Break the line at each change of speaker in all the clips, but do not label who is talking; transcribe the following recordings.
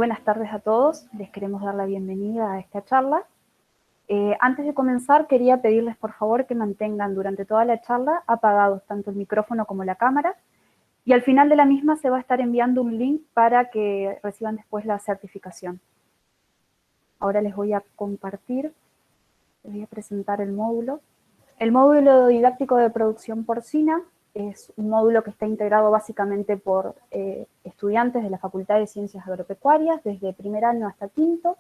buenas tardes a todos. Les queremos dar la bienvenida a esta charla. Antes de comenzar, quería pedirles por favor que mantengan durante toda la charla apagados tanto el micrófono como la cámara, y al final de la misma se va a estar enviando un link para que reciban después la certificación. Ahora les voy a compartir, les voy a presentar el módulo. El módulo didáctico de producción porcina es un módulo que está integrado básicamente por estudiantes de la Facultad de Ciencias Agropecuarias, desde primer año hasta quinto.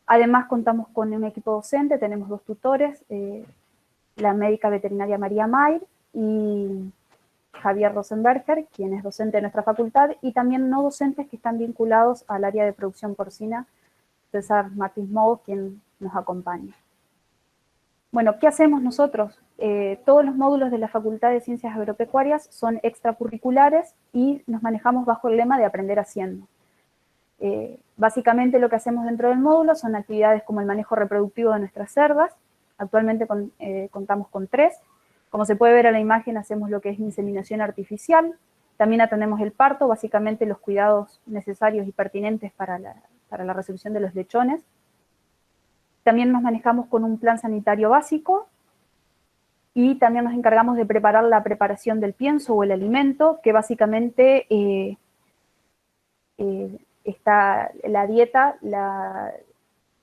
Además contamos con un equipo docente, tenemos 2 tutores, la médica veterinaria María Mayr y Javier Rosenberger, quien es docente de nuestra facultad, y también no docentes que están vinculados al área de producción porcina, César Martins Mou, quien nos acompaña. Bueno, ¿qué hacemos nosotros? Todos los módulos de la Facultad de Ciencias Agropecuarias son extracurriculares y nos manejamos bajo el lema de aprender haciendo. Básicamente lo que hacemos dentro del módulo son actividades como el manejo reproductivo de nuestras cerdas. Actualmente contamos con 3. Como se puede ver en la imagen, hacemos lo que es inseminación artificial. También atendemos el parto, básicamente los cuidados necesarios y pertinentes para la recepción de los lechones. También nos manejamos con un plan sanitario básico y también nos encargamos de preparar la preparación del pienso o el alimento, que básicamente está la dieta,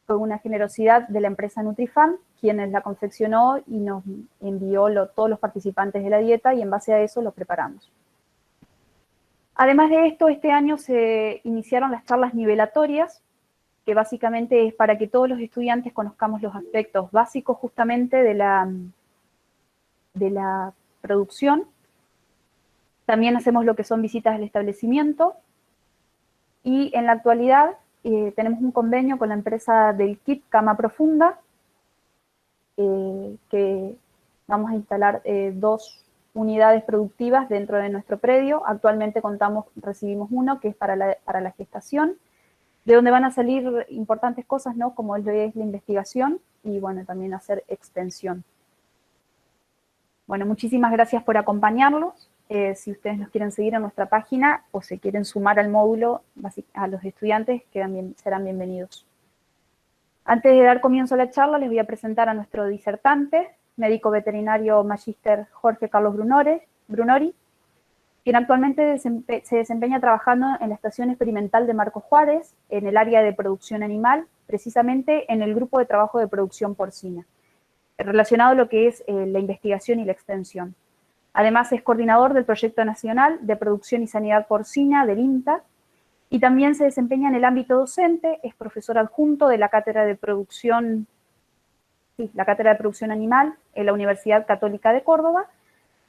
fue una generosidad de la empresa Nutrifam, quienes la confeccionó y nos envió todos los participantes de la dieta, y en base a eso lo preparamos. Además de esto, este año se iniciaron las charlas nivelatorias, que básicamente es para que todos los estudiantes conozcamos los aspectos básicos justamente de la producción. También hacemos lo que son visitas al establecimiento, y en la actualidad tenemos un convenio con la empresa del kit Cama Profunda, que vamos a instalar 2 unidades productivas dentro de nuestro predio. Actualmente recibimos uno que es para la gestación, de donde van a salir importantes cosas, ¿no? Como es la investigación y, bueno, también hacer extensión. Bueno, muchísimas gracias por acompañarnos. Si ustedes nos quieren seguir en nuestra página o se quieren sumar al módulo, a los estudiantes serán bienvenidos. Antes de dar comienzo a la charla, les voy a presentar a nuestro disertante, médico veterinario magíster Jorge Carlos Brunori, quien actualmente se desempeña trabajando en la Estación Experimental de Marcos Juárez, en el área de producción animal, precisamente en el grupo de trabajo de producción porcina, relacionado a lo que es la investigación y la extensión. Además es coordinador del Proyecto Nacional de Producción y Sanidad Porcina del INTA, y también se desempeña en el ámbito docente, es profesor adjunto de la Cátedra de Producción Animal en la Universidad Católica de Córdoba,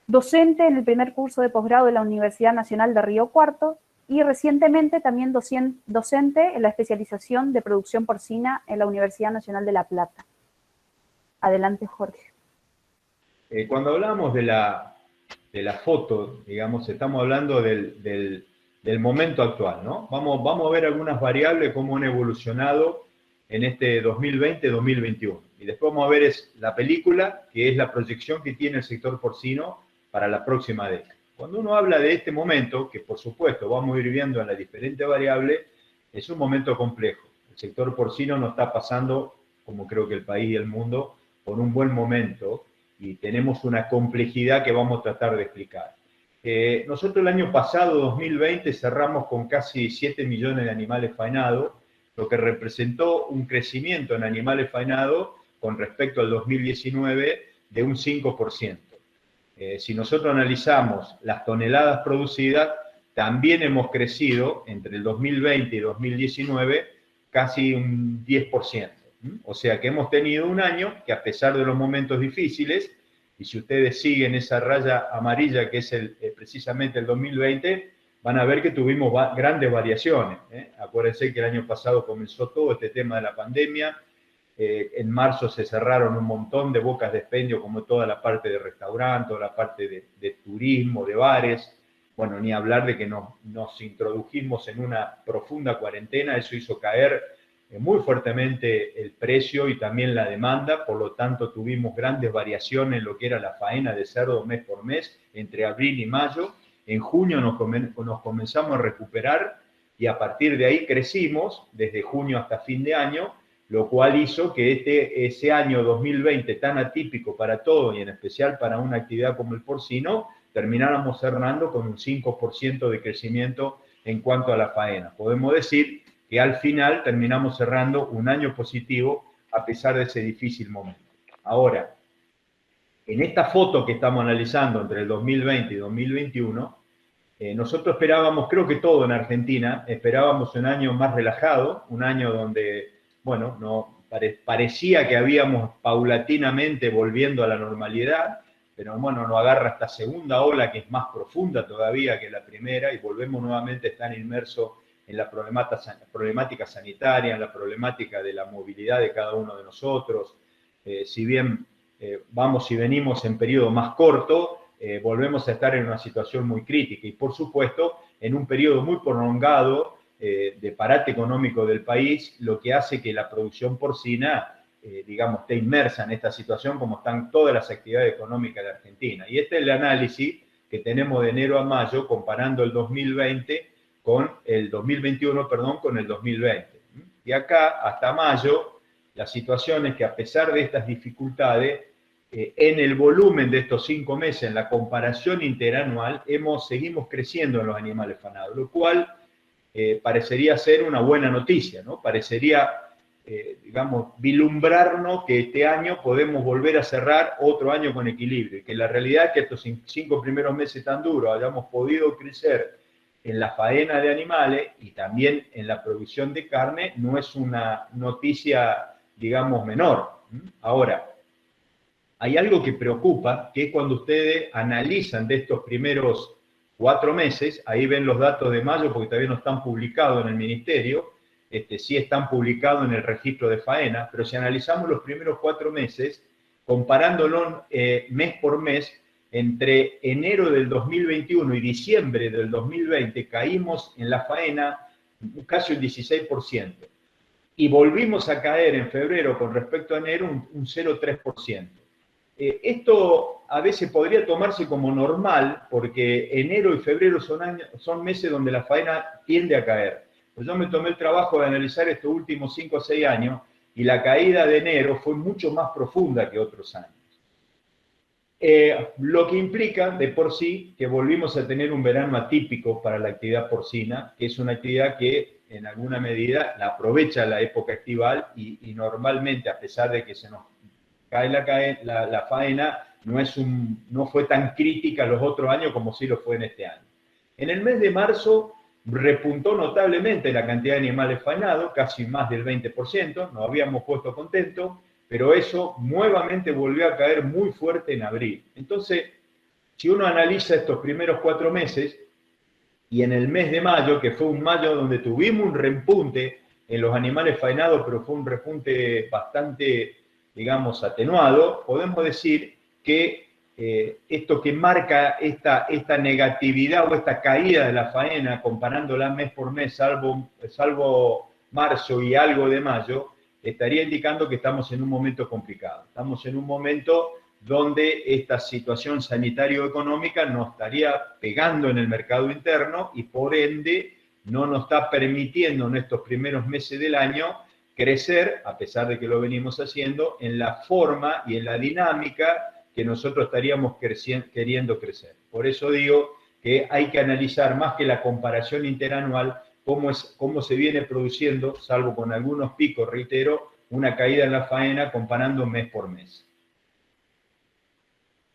docente en el primer curso de posgrado de la Universidad Nacional de Río Cuarto, y recientemente también docente en la especialización de producción porcina en la Universidad Nacional de La Plata. Adelante, Jorge.
Cuando hablamos de la foto, digamos, estamos hablando del momento actual, ¿no? Vamos a ver algunas variables, cómo han evolucionado en este 2020-2021. Y después vamos a ver la película, que es la proyección que tiene el sector porcino para la próxima década. Cuando uno habla de este momento, que por supuesto vamos a ir viendo en las diferentes variables, es un momento complejo. El sector porcino no está pasando, como creo que el país y el mundo, por un buen momento, y tenemos una complejidad que vamos a tratar de explicar. Nosotros el año pasado, 2020, cerramos con casi 7 millones de animales faenados, lo que representó un crecimiento en animales faenados con respecto al 2019 de un 5%. Si nosotros analizamos las toneladas producidas, también hemos crecido entre el 2020 y 2019 casi un 10%. O sea que hemos tenido un año que, a pesar de los momentos difíciles, y si ustedes siguen esa raya amarilla que es precisamente el 2020, van a ver que tuvimos grandes variaciones. Acuérdense que el año pasado comenzó todo este tema de la pandemia. En marzo se cerraron un montón de bocas de expendio, como toda la parte de restaurante, toda la parte de turismo, de bares. Bueno, ni hablar de que nos introdujimos en una profunda cuarentena. Eso hizo caer muy fuertemente el precio y también la demanda. Por lo tanto, tuvimos grandes variaciones en lo que era la faena de cerdo mes por mes, entre abril y mayo. En junio nos comenzamos a recuperar, y a partir de ahí crecimos desde junio hasta fin de año, lo cual hizo que ese año 2020 tan atípico para todo y en especial para una actividad como el porcino, termináramos cerrando con un 5% de crecimiento en cuanto a la faena. Podemos decir que al final terminamos cerrando un año positivo a pesar de ese difícil momento. Ahora, en esta foto que estamos analizando entre el 2020 y 2021, nosotros esperábamos, creo que todo en Argentina, esperábamos un año más relajado, un año donde, bueno, parecía que habíamos paulatinamente volviendo a la normalidad, pero bueno, nos agarra esta segunda ola que es más profunda todavía que la primera y volvemos nuevamente a estar inmersos en la problemática sanitaria, en la problemática de la movilidad de cada uno de nosotros. Si bien vamos y venimos en periodo más corto, volvemos a estar en una situación muy crítica y, por supuesto, en un periodo muy prolongado de parate económico del país, lo que hace que la producción porcina, digamos, esté inmersa en esta situación como están todas las actividades económicas de Argentina. Y este es el análisis que tenemos de enero a mayo comparando el 2020 con el 2021, perdón, con el 2020. Y acá, hasta mayo, la situación es que a pesar de estas dificultades, en el volumen de estos 5 meses, en la comparación interanual, seguimos creciendo en los animales fanados, lo cual parecería ser una buena noticia, ¿no? Parecería, digamos, vislumbrarnos que este año podemos volver a cerrar otro año con equilibrio, y que la realidad es que estos 5 primeros meses tan duros hayamos podido crecer en la faena de animales y también en la producción de carne, no es una noticia, digamos, menor. Ahora, hay algo que preocupa, que es cuando ustedes analizan de estos primeros 4 meses, ahí ven los datos de mayo porque todavía no están publicados en el ministerio, sí están publicados en el registro de faena, pero si analizamos los primeros 4 meses, comparándolo mes por mes, entre enero del 2021 y diciembre del 2020 caímos en la faena casi un 16%. Y volvimos a caer en febrero con respecto a enero un 0,3%. Esto a veces podría tomarse como normal, porque enero y febrero son meses donde la faena tiende a caer. Pues yo me tomé el trabajo de analizar estos últimos 5 o 6 años y la caída de enero fue mucho más profunda que otros años. Lo que implica de por sí que volvimos a tener un verano atípico para la actividad porcina, que es una actividad que en alguna medida la aprovecha la época estival y normalmente, a pesar de que se nos cae la faena, no fue tan crítica los otros años como sí lo fue en este año. En el mes de marzo repuntó notablemente la cantidad de animales faenados, casi más del 20%, nos habíamos puesto contentos, pero eso nuevamente volvió a caer muy fuerte en abril. Entonces, si uno analiza estos primeros 4 meses, y en el mes de mayo, que fue un mayo donde tuvimos un repunte en los animales faenados, pero fue un repunte bastante, digamos, atenuado, podemos decir que esto que marca esta negatividad o esta caída de la faena, comparándola mes por mes, salvo marzo y algo de mayo, estaría indicando que estamos en un momento complicado. Estamos en un momento donde esta situación sanitario-económica nos estaría pegando en el mercado interno y por ende no nos está permitiendo en estos primeros meses del año crecer, a pesar de que lo venimos haciendo, en la forma y en la dinámica que nosotros estaríamos queriendo crecer. Por eso digo que hay que analizar más que la comparación interanual, cómo se viene produciendo, salvo con algunos picos, reitero, una caída en la faena comparando mes por mes.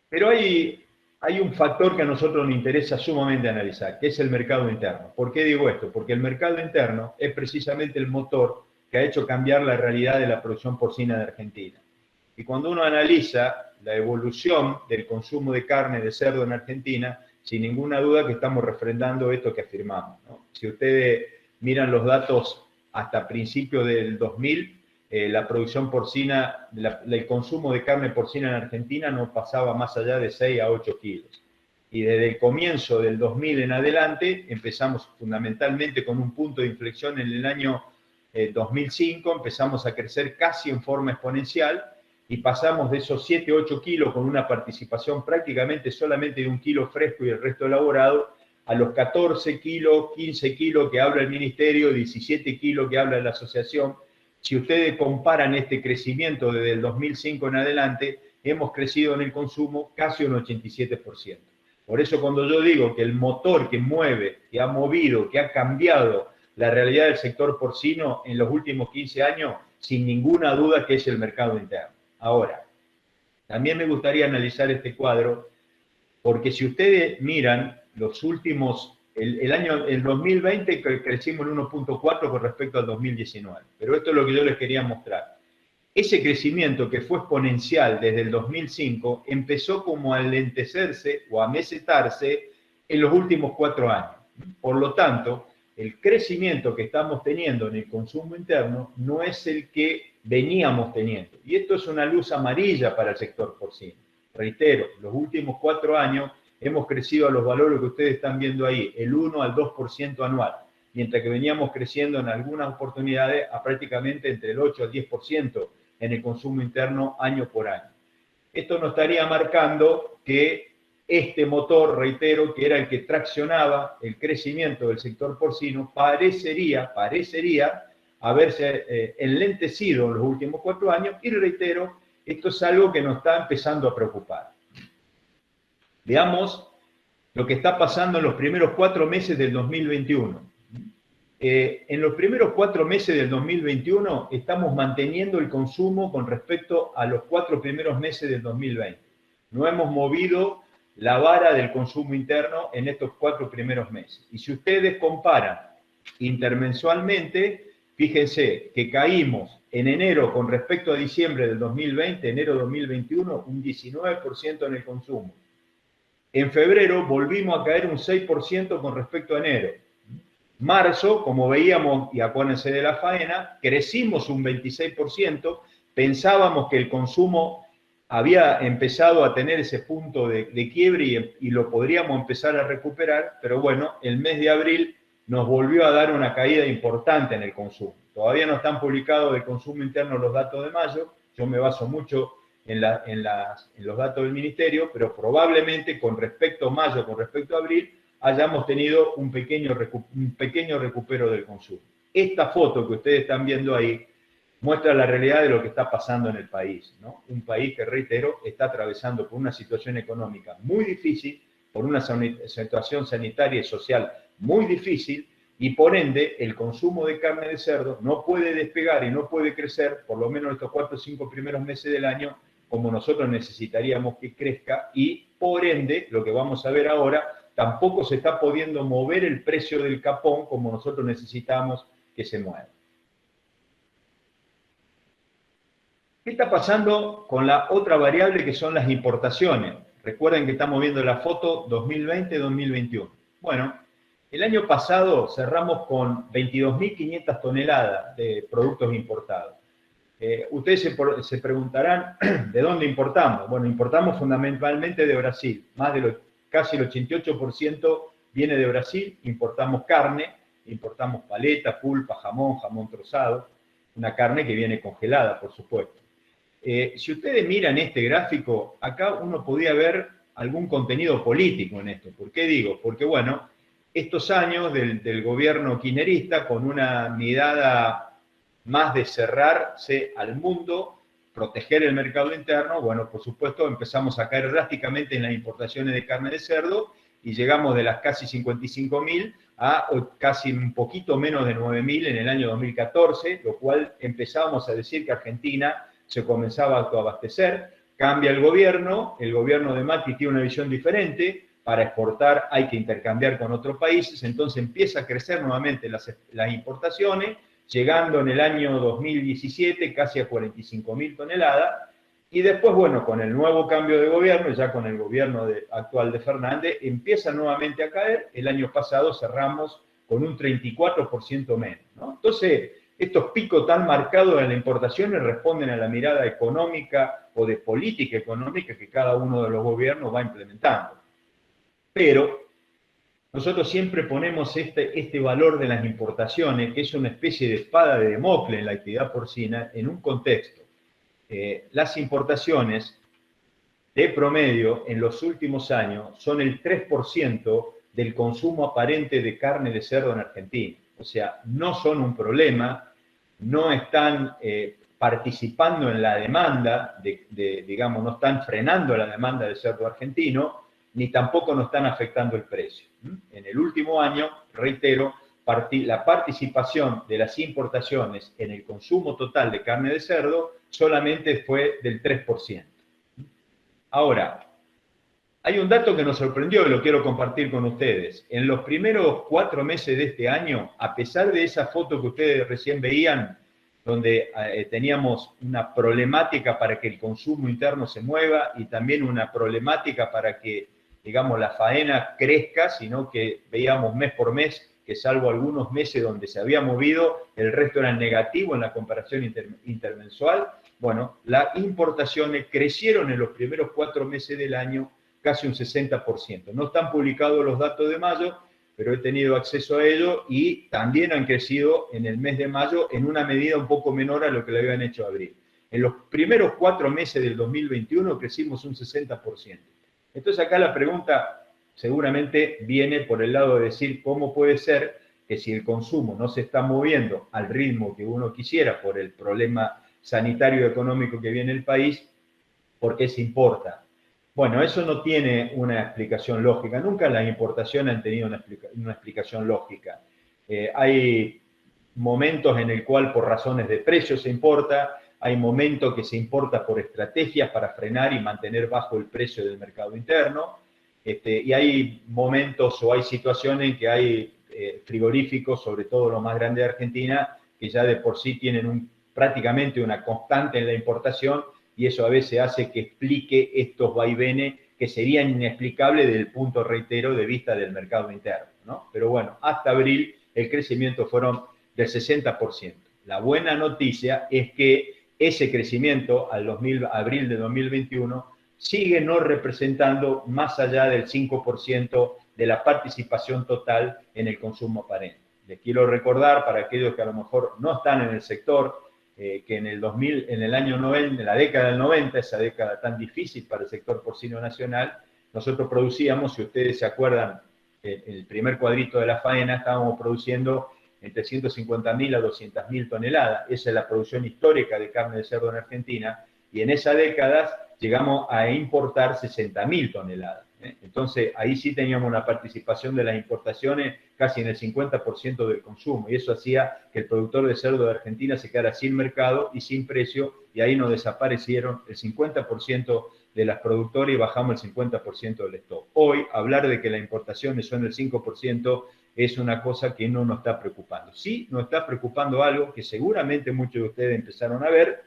Pero hay un factor que a nosotros nos interesa sumamente analizar, que es el mercado interno. ¿Por qué digo esto? Porque el mercado interno es precisamente el motor que ha hecho cambiar la realidad de la producción porcina de Argentina. Y cuando uno analiza la evolución del consumo de carne de cerdo en Argentina, sin ninguna duda que estamos refrendando esto que afirmamos, ¿no? Si ustedes miran los datos hasta principios del 2000, la producción porcina, el consumo de carne porcina en Argentina no pasaba más allá de 6 a 8 kilos. Y desde el comienzo del 2000 en adelante, empezamos fundamentalmente con un punto de inflexión en el año 2005, empezamos a crecer casi en forma exponencial y pasamos de esos 7-8 kilos con una participación prácticamente solamente de 1 kilo fresco y el resto elaborado a los 14 kilos, 15 kilos que habla el Ministerio, 17 kilos que habla la Asociación. Si ustedes comparan este crecimiento desde el 2005 en adelante, hemos crecido en el consumo casi un 87%. Por eso cuando yo digo que el motor que mueve, que ha movido, que ha cambiado la realidad del sector porcino en los últimos 15 años, sin ninguna duda que es el mercado interno. Ahora, también me gustaría analizar este cuadro, porque si ustedes miran los últimos, el 2020 crecimos en 1.4 con respecto al 2019, pero esto es lo que yo les quería mostrar. Ese crecimiento que fue exponencial desde el 2005 empezó como a lentecerse o a mesetarse en los últimos 4 años. Por lo tanto, el crecimiento que estamos teniendo en el consumo interno no es el que veníamos teniendo. Y esto es una luz amarilla para el sector porcino. Reitero, los últimos 4 años hemos crecido a los valores que ustedes están viendo ahí, el 1 al 2% anual, mientras que veníamos creciendo en algunas oportunidades a prácticamente entre el 8 al 10% en el consumo interno año por año. Esto nos estaría marcando que este motor, reitero, que era el que traccionaba el crecimiento del sector porcino, parecería haberse enlentecido en los últimos 4 años, y reitero, esto es algo que nos está empezando a preocupar. Veamos lo que está pasando en los primeros 4 meses del 2021. En los primeros 4 meses del 2021 estamos manteniendo el consumo con respecto a los 4 primeros meses del 2020. No hemos movido la vara del consumo interno en estos 4 primeros meses. Y si ustedes comparan intermensualmente, fíjense que caímos en enero con respecto a diciembre del 2020, enero 2021, un 19% en el consumo. En febrero volvimos a caer un 6% con respecto a enero. Marzo, como veíamos, y acuérdense de la faena, crecimos un 26%, pensábamos que el consumo había empezado a tener ese punto de quiebre y lo podríamos empezar a recuperar, pero bueno, el mes de abril nos volvió a dar una caída importante en el consumo. Todavía no están publicados del consumo interno los datos de mayo, yo me baso mucho en los datos del Ministerio, pero probablemente con respecto a mayo, con respecto a abril, hayamos tenido un pequeño recupero del consumo. Esta foto que ustedes están viendo ahí muestra la realidad de lo que está pasando en el país, ¿no? Un país que, reitero, está atravesando por una situación económica muy difícil, por una situación sanitaria y social muy difícil, y por ende el consumo de carne de cerdo no puede despegar y no puede crecer, por lo menos estos 4 o 5 primeros meses del año, como nosotros necesitaríamos que crezca, y por ende, lo que vamos a ver ahora, tampoco se está pudiendo mover el precio del capón como nosotros necesitamos que se mueva. ¿Qué está pasando con la otra variable que son las importaciones? Recuerden que estamos viendo la foto 2020-2021. Bueno, el año pasado cerramos con 22.500 toneladas de productos importados. Ustedes se preguntarán, ¿de dónde importamos? Bueno, importamos fundamentalmente de Brasil. Casi el 88% viene de Brasil. Importamos carne, importamos paleta, pulpa, jamón trozado. Una carne que viene congelada, por supuesto. Si ustedes miran este gráfico, acá uno podría ver algún contenido político en esto. ¿Por qué digo? Porque, bueno, estos años del gobierno kirchnerista, con una mirada más de cerrarse al mundo, proteger el mercado interno, bueno, por supuesto empezamos a caer drásticamente en las importaciones de carne de cerdo y llegamos de las casi 55.000 a casi un poquito menos de 9.000 en el año 2014, lo cual empezábamos a decir que Argentina se comenzaba a autoabastecer. Cambia el gobierno de Macri tiene una visión diferente. Para exportar hay que intercambiar con otros países, entonces empieza a crecer nuevamente las importaciones, llegando en el año 2017 casi a 45.000 toneladas, y después, bueno, con el nuevo cambio de gobierno, ya con el gobierno actual de Fernández, empieza nuevamente a caer. El año pasado cerramos con un 34% menos, ¿no? Entonces, estos picos tan marcados en las importaciones responden a la mirada económica o de política económica que cada uno de los gobiernos va implementando. Pero nosotros siempre ponemos este valor de las importaciones, que es una especie de espada de Damocles en la actividad porcina, en un contexto. Las importaciones de promedio en los últimos años son el 3% del consumo aparente de carne de cerdo en Argentina. O sea, no son un problema, no están participando en la demanda, digamos, no están frenando la demanda de cerdo argentino, ni tampoco nos están afectando el precio. En el último año, reitero, la participación de las importaciones en el consumo total de carne de cerdo solamente fue del 3%. Ahora, hay un dato que nos sorprendió y lo quiero compartir con ustedes. En los primeros 4 meses de este año, a pesar de esa foto que ustedes recién veían, donde teníamos una problemática para que el consumo interno se mueva y también una problemática para que, digamos, la faena crezca, sino que veíamos mes por mes que salvo algunos meses donde se había movido, el resto era negativo en la comparación intermensual. Bueno, las importaciones crecieron en los primeros 4 meses del año casi un 60%. No están publicados los datos de mayo, pero he tenido acceso a ello y también han crecido en el mes de mayo en una medida un poco menor a lo que le habían hecho abril. En los primeros 4 meses del 2021 crecimos un 60%. Entonces acá la pregunta seguramente viene por el lado de decir cómo puede ser que si el consumo no se está moviendo al ritmo que uno quisiera por el problema sanitario y económico que viene el país, ¿por qué se importa? Bueno, eso no tiene una explicación lógica. Nunca las importaciones han tenido una explicación lógica. Hay momentos en el cual por razones de precio se importa, hay momentos que se importa por estrategias para frenar y mantener bajo el precio del mercado interno, y hay momentos o hay situaciones en que hay frigoríficos, sobre todo los más grandes de Argentina, que ya de por sí tienen prácticamente una constante en la importación, y eso a veces hace que explique estos vaivenes que serían inexplicables desde el punto, reitero, de vista del mercado interno, ¿no? Pero bueno, hasta abril el crecimiento fueron del 60%. La buena noticia es que ese crecimiento al abril de 2021 sigue no representando más allá del 5% de la participación total en el consumo aparente. Les quiero recordar, para aquellos que a lo mejor no están en el sector, que en el año 90, en la década del 90, esa década tan difícil para el sector porcino nacional, nosotros producíamos, si ustedes se acuerdan, el primer cuadrito de la faena, estábamos produciendo entre 150.000 a 200.000 toneladas. Esa es la producción histórica de carne de cerdo en Argentina, y en esas décadas llegamos a importar 60.000 toneladas. Entonces, ahí sí teníamos una participación de las importaciones casi en el 50% del consumo, y eso hacía que el productor de cerdo de Argentina se quedara sin mercado y sin precio, y ahí nos desaparecieron el 50% de las productoras y bajamos el 50% del stock. Hoy, hablar de que las importaciones son el 5% es una cosa que no nos está preocupando. Sí nos está preocupando algo que seguramente muchos de ustedes empezaron a ver,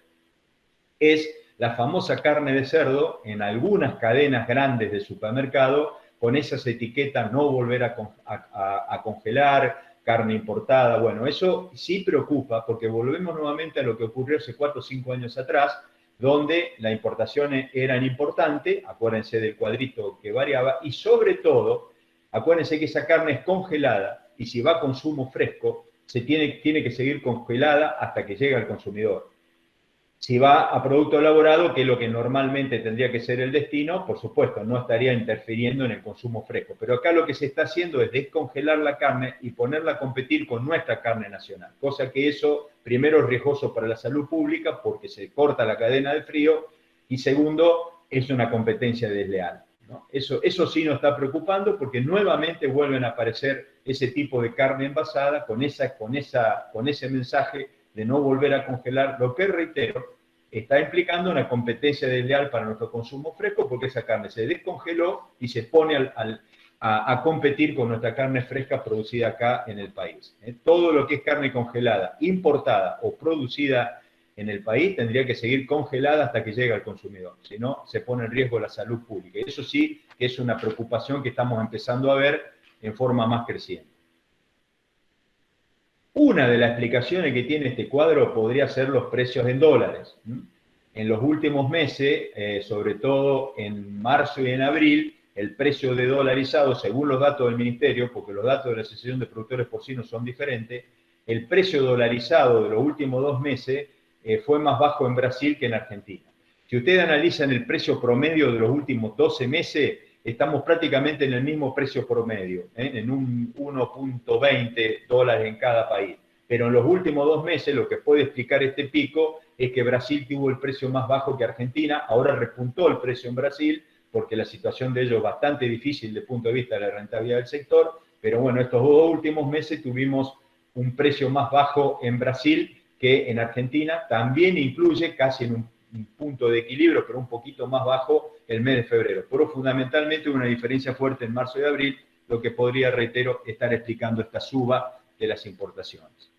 es la famosa carne de cerdo en algunas cadenas grandes de supermercado, con esas etiquetas no volver a congelar, carne importada. Bueno, eso sí preocupa porque volvemos nuevamente a lo que ocurrió hace 4 o 5 años atrás, donde las importaciones eran importantes, acuérdense del cuadrito que variaba, y sobre todo, acuérdense que esa carne es congelada y si va a consumo fresco, tiene que seguir congelada hasta que llegue al consumidor. Si va a producto elaborado, que es lo que normalmente tendría que ser el destino, por supuesto, no estaría interfiriendo en el consumo fresco. Pero acá lo que se está haciendo es descongelar la carne y ponerla a competir con nuestra carne nacional. Cosa que eso, primero, es riesgoso para la salud pública porque se corta la cadena de frío y segundo, es una competencia desleal, ¿no? Eso sí nos está preocupando porque nuevamente vuelven a aparecer ese tipo de carne envasada con ese mensaje de no volver a congelar, lo que, reitero, está implicando una competencia desleal para nuestro consumo fresco porque esa carne se descongeló y se pone a competir con nuestra carne fresca producida acá en el país. Todo lo que es carne congelada, importada o producida en el país tendría que seguir congelada hasta que llegue al consumidor, si no se pone en riesgo la salud pública. Y eso sí que es una preocupación que estamos empezando a ver en forma más creciente. Una de las explicaciones que tiene este cuadro podría ser los precios en dólares. En los últimos meses, sobre todo en marzo y en abril, el precio de dolarizado, según los datos del Ministerio, porque los datos de la Asociación de Productores Porcinos son diferentes, el precio dolarizado de los últimos 2 meses fue más bajo en Brasil que en Argentina. Si ustedes analizan el precio promedio de los últimos 12 meses, estamos prácticamente en el mismo precio promedio, en un 1.20 dólares en cada país. Pero en los últimos 2 meses lo que puede explicar este pico es que Brasil tuvo el precio más bajo que Argentina, ahora repuntó el precio en Brasil, porque la situación de ellos es bastante difícil desde el punto de vista de la rentabilidad del sector, pero bueno, estos 2 últimos meses tuvimos un precio más bajo en Brasil que en Argentina, también incluye casi en un punto de equilibrio, pero un poquito más bajo el mes de febrero. Pero fundamentalmente una diferencia fuerte en marzo y abril, lo que podría, reitero, estar explicando esta suba de las importaciones.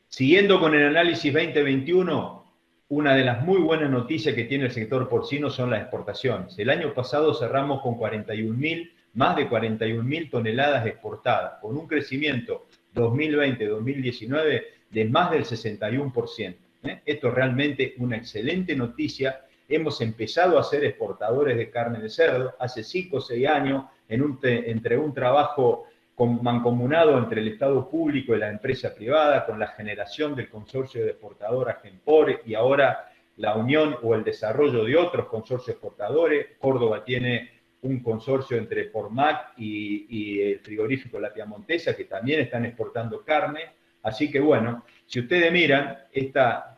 Siguiendo con el análisis 2021, una de las muy buenas noticias que tiene el sector porcino son las exportaciones. El año pasado cerramos con más de 41.000 toneladas exportadas, con un crecimiento 2020-2019 de más del 61%. Esto es realmente una excelente noticia. Hemos empezado a ser exportadores de carne de cerdo hace 5 o 6 años, entre un trabajo mancomunado entre el Estado público y la empresa privada, con la generación del consorcio de exportadoras Genpor y ahora la unión o el desarrollo de otros consorcios exportadores. Córdoba tiene un consorcio entre Pormac y el frigorífico La Piamontesa, que también están exportando carne. Así que bueno, si ustedes miran esta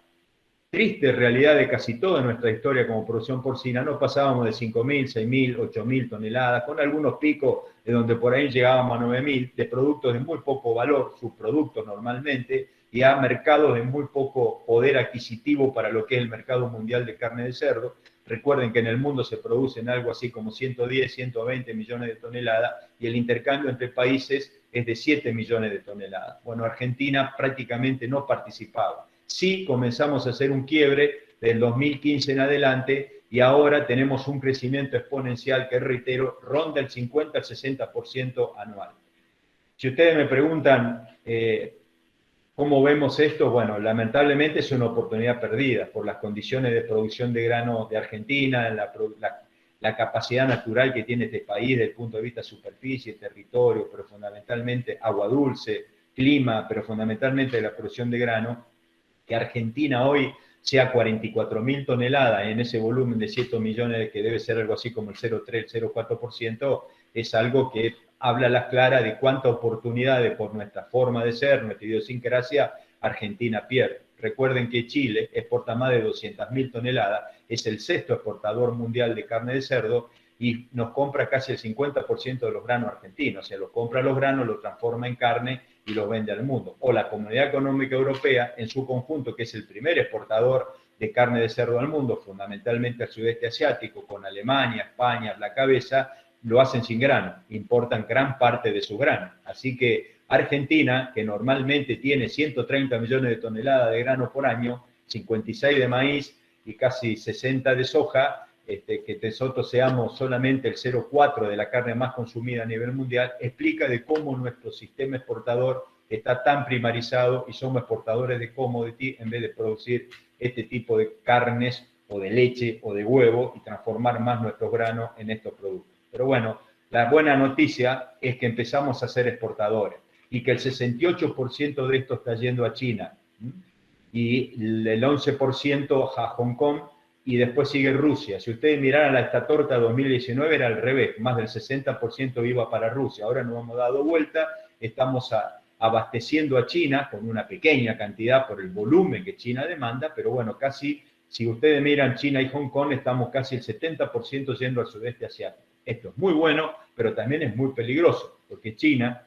triste realidad de casi toda nuestra historia como producción porcina, no pasábamos de 5.000, 6.000, 8.000 toneladas, con algunos picos de donde por ahí llegábamos a 9.000, de productos de muy poco valor, subproductos normalmente, y a mercados de muy poco poder adquisitivo para lo que es el mercado mundial de carne de cerdo. Recuerden que en el mundo se producen algo así como 110, 120 millones de toneladas y el intercambio entre países es de 7 millones de toneladas. Bueno, Argentina prácticamente no participaba. Sí comenzamos a hacer un quiebre del 2015 en adelante y ahora tenemos un crecimiento exponencial que, reitero, ronda el 50 al 60% anual. Si ustedes me preguntan cómo vemos esto, bueno, lamentablemente es una oportunidad perdida por las condiciones de producción de grano de Argentina, la capacidad natural que tiene este país desde el punto de vista superficie, territorio, pero fundamentalmente agua dulce, clima, pero fundamentalmente la producción de grano. Que Argentina hoy sea 44.000 toneladas en ese volumen de 7 millones, que debe ser algo así como el 0,3, 0,4%, es algo que habla a las claras de cuántas oportunidades por nuestra forma de ser, nuestra idiosincrasia, Argentina pierde. Recuerden que Chile exporta más de 200.000 toneladas, es el 6º exportador mundial de carne de cerdo y nos compra casi el 50% de los granos argentinos. O sea, los compra los granos, los transforma en carne y los vende al mundo. O la Comunidad Económica Europea, en su conjunto, que es el primer exportador de carne de cerdo al mundo, fundamentalmente al sudeste asiático, con Alemania, España a la cabeza, lo hacen sin grano, importan gran parte de su grano. Así que Argentina, que normalmente tiene 130 millones de toneladas de grano por año, 56 de maíz y casi 60 de soja, que nosotros seamos solamente el 0,4 de la carne más consumida a nivel mundial, explica de cómo nuestro sistema exportador está tan primarizado y somos exportadores de commodity en vez de producir este tipo de carnes o de leche o de huevo y transformar más nuestros granos en estos productos. Pero bueno, la buena noticia es que empezamos a ser exportadores y que el 68% de esto está yendo a China y el 11% a Hong Kong y después sigue Rusia. Si ustedes miraran esta torta 2019 era al revés, más del 60% iba para Rusia. Ahora nos hemos dado vuelta, estamos abasteciendo a China con una pequeña cantidad por el volumen que China demanda, pero bueno, casi, si ustedes miran China y Hong Kong, estamos casi el 70% yendo al sudeste asiático. Esto es muy bueno, pero también es muy peligroso, porque China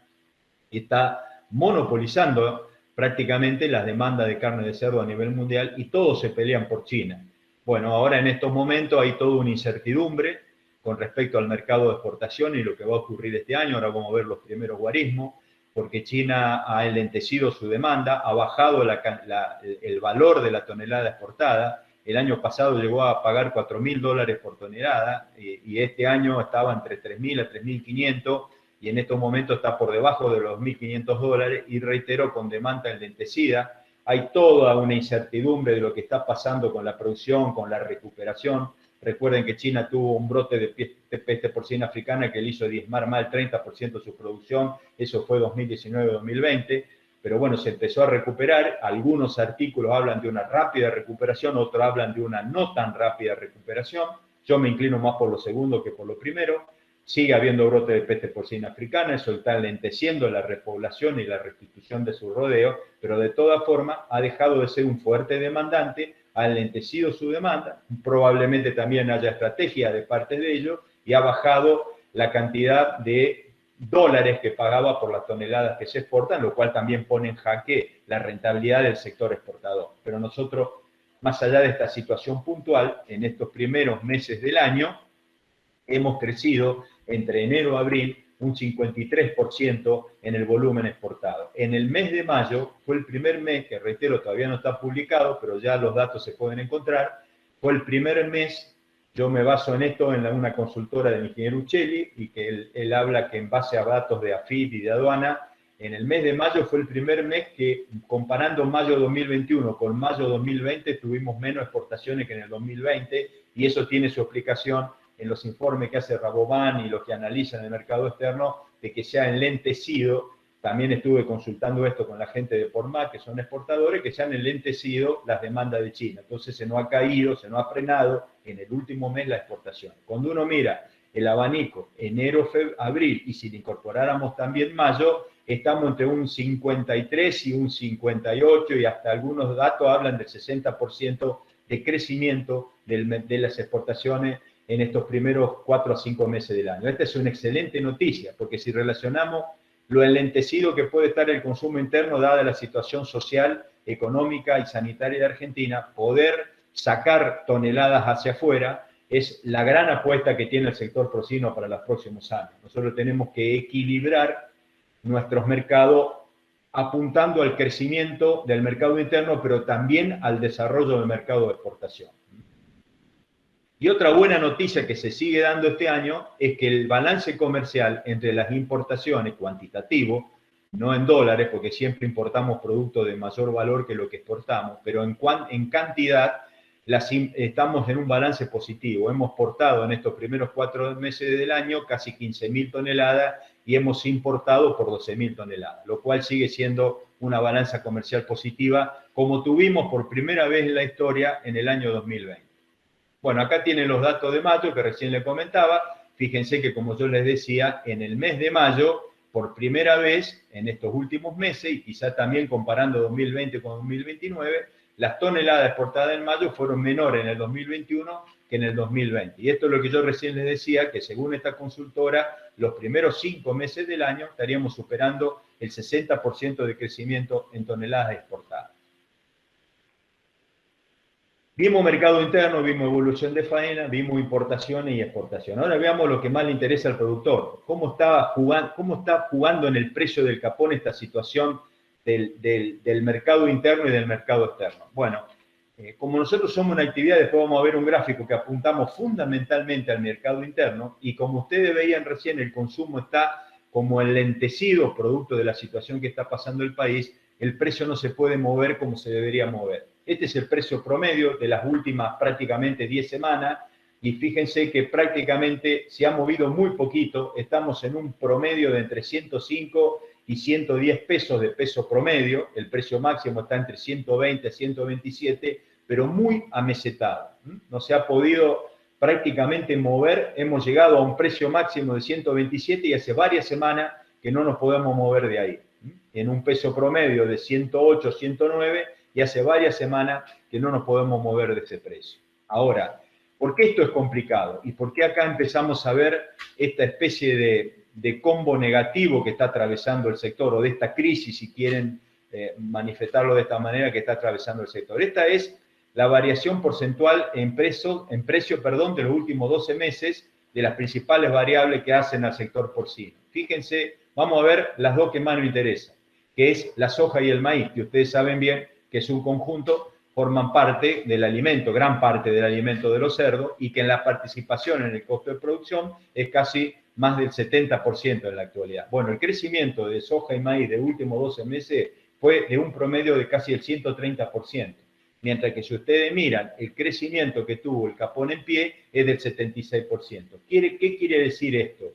está monopolizando prácticamente las demandas de carne de cerdo a nivel mundial y todos se pelean por China. Bueno, ahora en estos momentos hay toda una incertidumbre con respecto al mercado de exportación y lo que va a ocurrir este año. Ahora vamos a ver los primeros guarismos, porque China ha enlentecido su demanda, ha bajado el valor de la tonelada exportada. El año pasado llegó a pagar $4.000 por tonelada y este año estaba entre 3.000 a 3.500 y en estos momentos está por debajo de los $1.500 y reitero, con demanda enlentecida. Hay toda una incertidumbre de lo que está pasando con la producción, con la recuperación. Recuerden que China tuvo un brote de peste porcina africana que le hizo diezmar más del 30% de su producción. Eso fue 2019-2020. Pero bueno, se empezó a recuperar. Algunos artículos hablan de una rápida recuperación, otros hablan de una no tan rápida recuperación. Yo me inclino más por lo segundo que por lo primero. Sigue habiendo brote de peste porcina africana, eso está lenteciendo la repoblación y la restitución de su rodeo, pero de todas formas ha dejado de ser un fuerte demandante, ha lentecido su demanda, probablemente también haya estrategia de parte de ellos y ha bajado la cantidad de dólares que pagaba por las toneladas que se exportan, lo cual también pone en jaque la rentabilidad del sector exportador. Pero nosotros, más allá de esta situación puntual, en estos primeros meses del año, hemos crecido entre enero a abril un 53% en el volumen exportado. En el mes de mayo fue el primer mes, que reitero, todavía no está publicado, pero ya los datos se pueden encontrar, fue el primer mes, yo me baso en esto en una consultora del ingeniero Uccelli, y que él habla que en base a datos de AFIP y de aduana, en el mes de mayo fue el primer mes que, comparando mayo 2021 con mayo 2020, tuvimos menos exportaciones que en el 2020, y eso tiene su explicación en los informes que hace Rabobank y los que analizan el mercado externo, de que se ha enlentecido, también estuve consultando esto con la gente de Pormac, que son exportadores, que se han enlentecido las demandas de China. Entonces se nos ha caído, se nos ha frenado en el último mes la exportación. Cuando uno mira el abanico enero, abril, y si le incorporáramos también mayo, estamos entre un 53 y un 58, y hasta algunos datos hablan del 60% de crecimiento de las exportaciones en estos primeros 4 a 5 meses del año. Esta es una excelente noticia, porque si relacionamos lo enlentecido que puede estar el consumo interno, dada la situación social, económica y sanitaria de Argentina, poder sacar toneladas hacia afuera es la gran apuesta que tiene el sector porcino para los próximos años. Nosotros tenemos que equilibrar nuestros mercados apuntando al crecimiento del mercado interno, pero también al desarrollo del mercado de exportación. Y otra buena noticia que se sigue dando este año es que el balance comercial entre las importaciones, cuantitativo, no en dólares, porque siempre importamos productos de mayor valor que lo que exportamos, pero en cantidad estamos en un balance positivo. Hemos exportado en estos primeros 4 meses del año casi 15.000 toneladas y hemos importado por 12.000 toneladas, lo cual sigue siendo una balanza comercial positiva, como tuvimos por primera vez en la historia en el año 2020. Bueno, acá tienen los datos de mayo que recién les comentaba. Fíjense que, como yo les decía, en el mes de mayo, por primera vez en estos últimos meses, y quizá también comparando 2020 con 2029, las toneladas exportadas en mayo fueron menores en el 2021 que en el 2020. Y esto es lo que yo recién les decía, que según esta consultora, los primeros 5 meses del año estaríamos superando el 60% de crecimiento en toneladas exportadas. Vimos mercado interno, vimos evolución de faena, vimos importaciones y exportación. Ahora veamos lo que más le interesa al productor. ¿Cómo está jugando en el precio del capón esta situación del mercado interno y del mercado externo? Bueno, como nosotros somos una actividad, después vamos a ver un gráfico que apuntamos fundamentalmente al mercado interno, y como ustedes veían recién, el consumo está como enlentecido producto de la situación que está pasando el país. El precio no se puede mover como se debería mover. Este es el precio promedio de las últimas prácticamente 10 semanas, y fíjense que prácticamente se ha movido muy poquito. Estamos en un promedio de entre 105 y 110 pesos de peso promedio. El precio máximo está entre 120 y 127, pero muy amesetado. No se ha podido prácticamente mover. Hemos llegado a un precio máximo de 127 y hace varias semanas que no nos podemos mover de ahí. En un peso promedio de 108, 109, y hace varias semanas que no nos podemos mover de ese precio. Ahora, ¿por qué esto es complicado? ¿Y por qué acá empezamos a ver esta especie de combo negativo que está atravesando el sector, o de esta crisis, si quieren manifestarlo de esta manera, que está atravesando el sector? Esta es la variación porcentual en precio de los últimos 12 meses de las principales variables que hacen al sector porcino. Fíjense, vamos a ver las dos que más nos interesan, que es la soja y el maíz, que ustedes saben bien que es un conjunto, forman parte del alimento, gran parte del alimento de los cerdos, y que en la participación en el costo de producción es casi más del 70% en la actualidad. Bueno, el crecimiento de soja y maíz de los últimos 12 meses fue de un promedio de casi el 130%, mientras que si ustedes miran el crecimiento que tuvo el capón en pie es del 76%. ¿Qué quiere decir esto?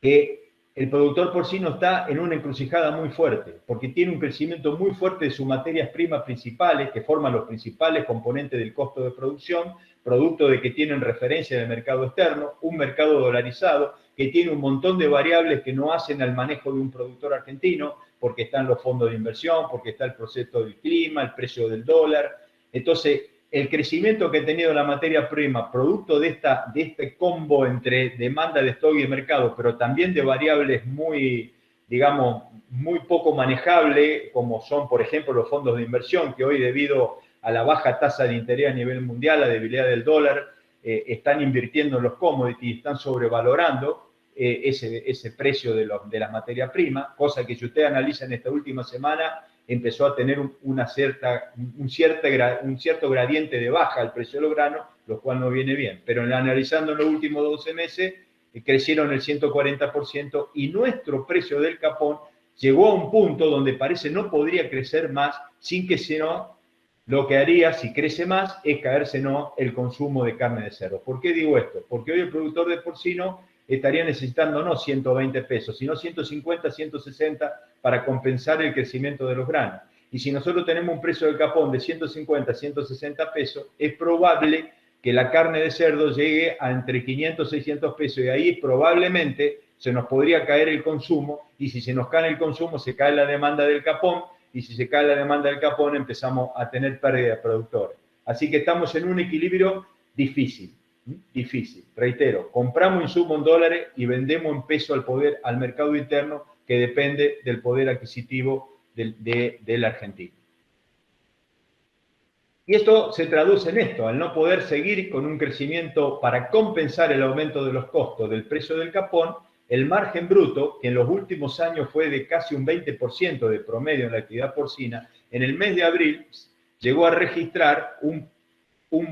Que el productor porcino está en una encrucijada muy fuerte, porque tiene un crecimiento muy fuerte de sus materias primas principales, que forman los principales componentes del costo de producción, producto de que tienen referencia del mercado externo, un mercado dolarizado, que tiene un montón de variables que no hacen al manejo de un productor argentino, porque están los fondos de inversión, porque está el proceso del clima, el precio del dólar. Entonces, el crecimiento que ha tenido la materia prima, producto de este combo entre demanda de stock y de mercado, pero también de variables muy, digamos, muy poco manejables, como son, por ejemplo, los fondos de inversión, que hoy, debido a la baja tasa de interés a nivel mundial, la debilidad del dólar, están invirtiendo en los commodities, están sobrevalorando ese precio de la materia prima, cosa que si usted analiza en esta última semana, empezó a tener un cierto gradiente de baja al precio de los granos, lo cual no viene bien. Pero analizando los últimos 12 meses, crecieron el 140% y nuestro precio del capón llegó a un punto donde parece no podría crecer más sin que lo que haría si crece más es caerse el consumo de carne de cerdo. ¿Por qué digo esto? Porque hoy el productor de porcino estaría necesitando no 120 pesos, sino 150, 160 para compensar el crecimiento de los granos. Y si nosotros tenemos un precio del capón de 150, 160 pesos, es probable que la carne de cerdo llegue a entre 500 y 600 pesos y ahí probablemente se nos podría caer el consumo y si se nos cae el consumo se cae la demanda del capón y si se cae la demanda del capón empezamos a tener pérdida de productores. Así que estamos en un equilibrio difícil. Difícil. Reitero, compramos insumos en dólares y vendemos en peso al mercado interno que depende del poder adquisitivo del argentino. Y esto se traduce en esto, al no poder seguir con un crecimiento para compensar el aumento de los costos del precio del capón, el margen bruto, que en los últimos años fue de casi un 20% de promedio en la actividad porcina, en el mes de abril llegó a registrar un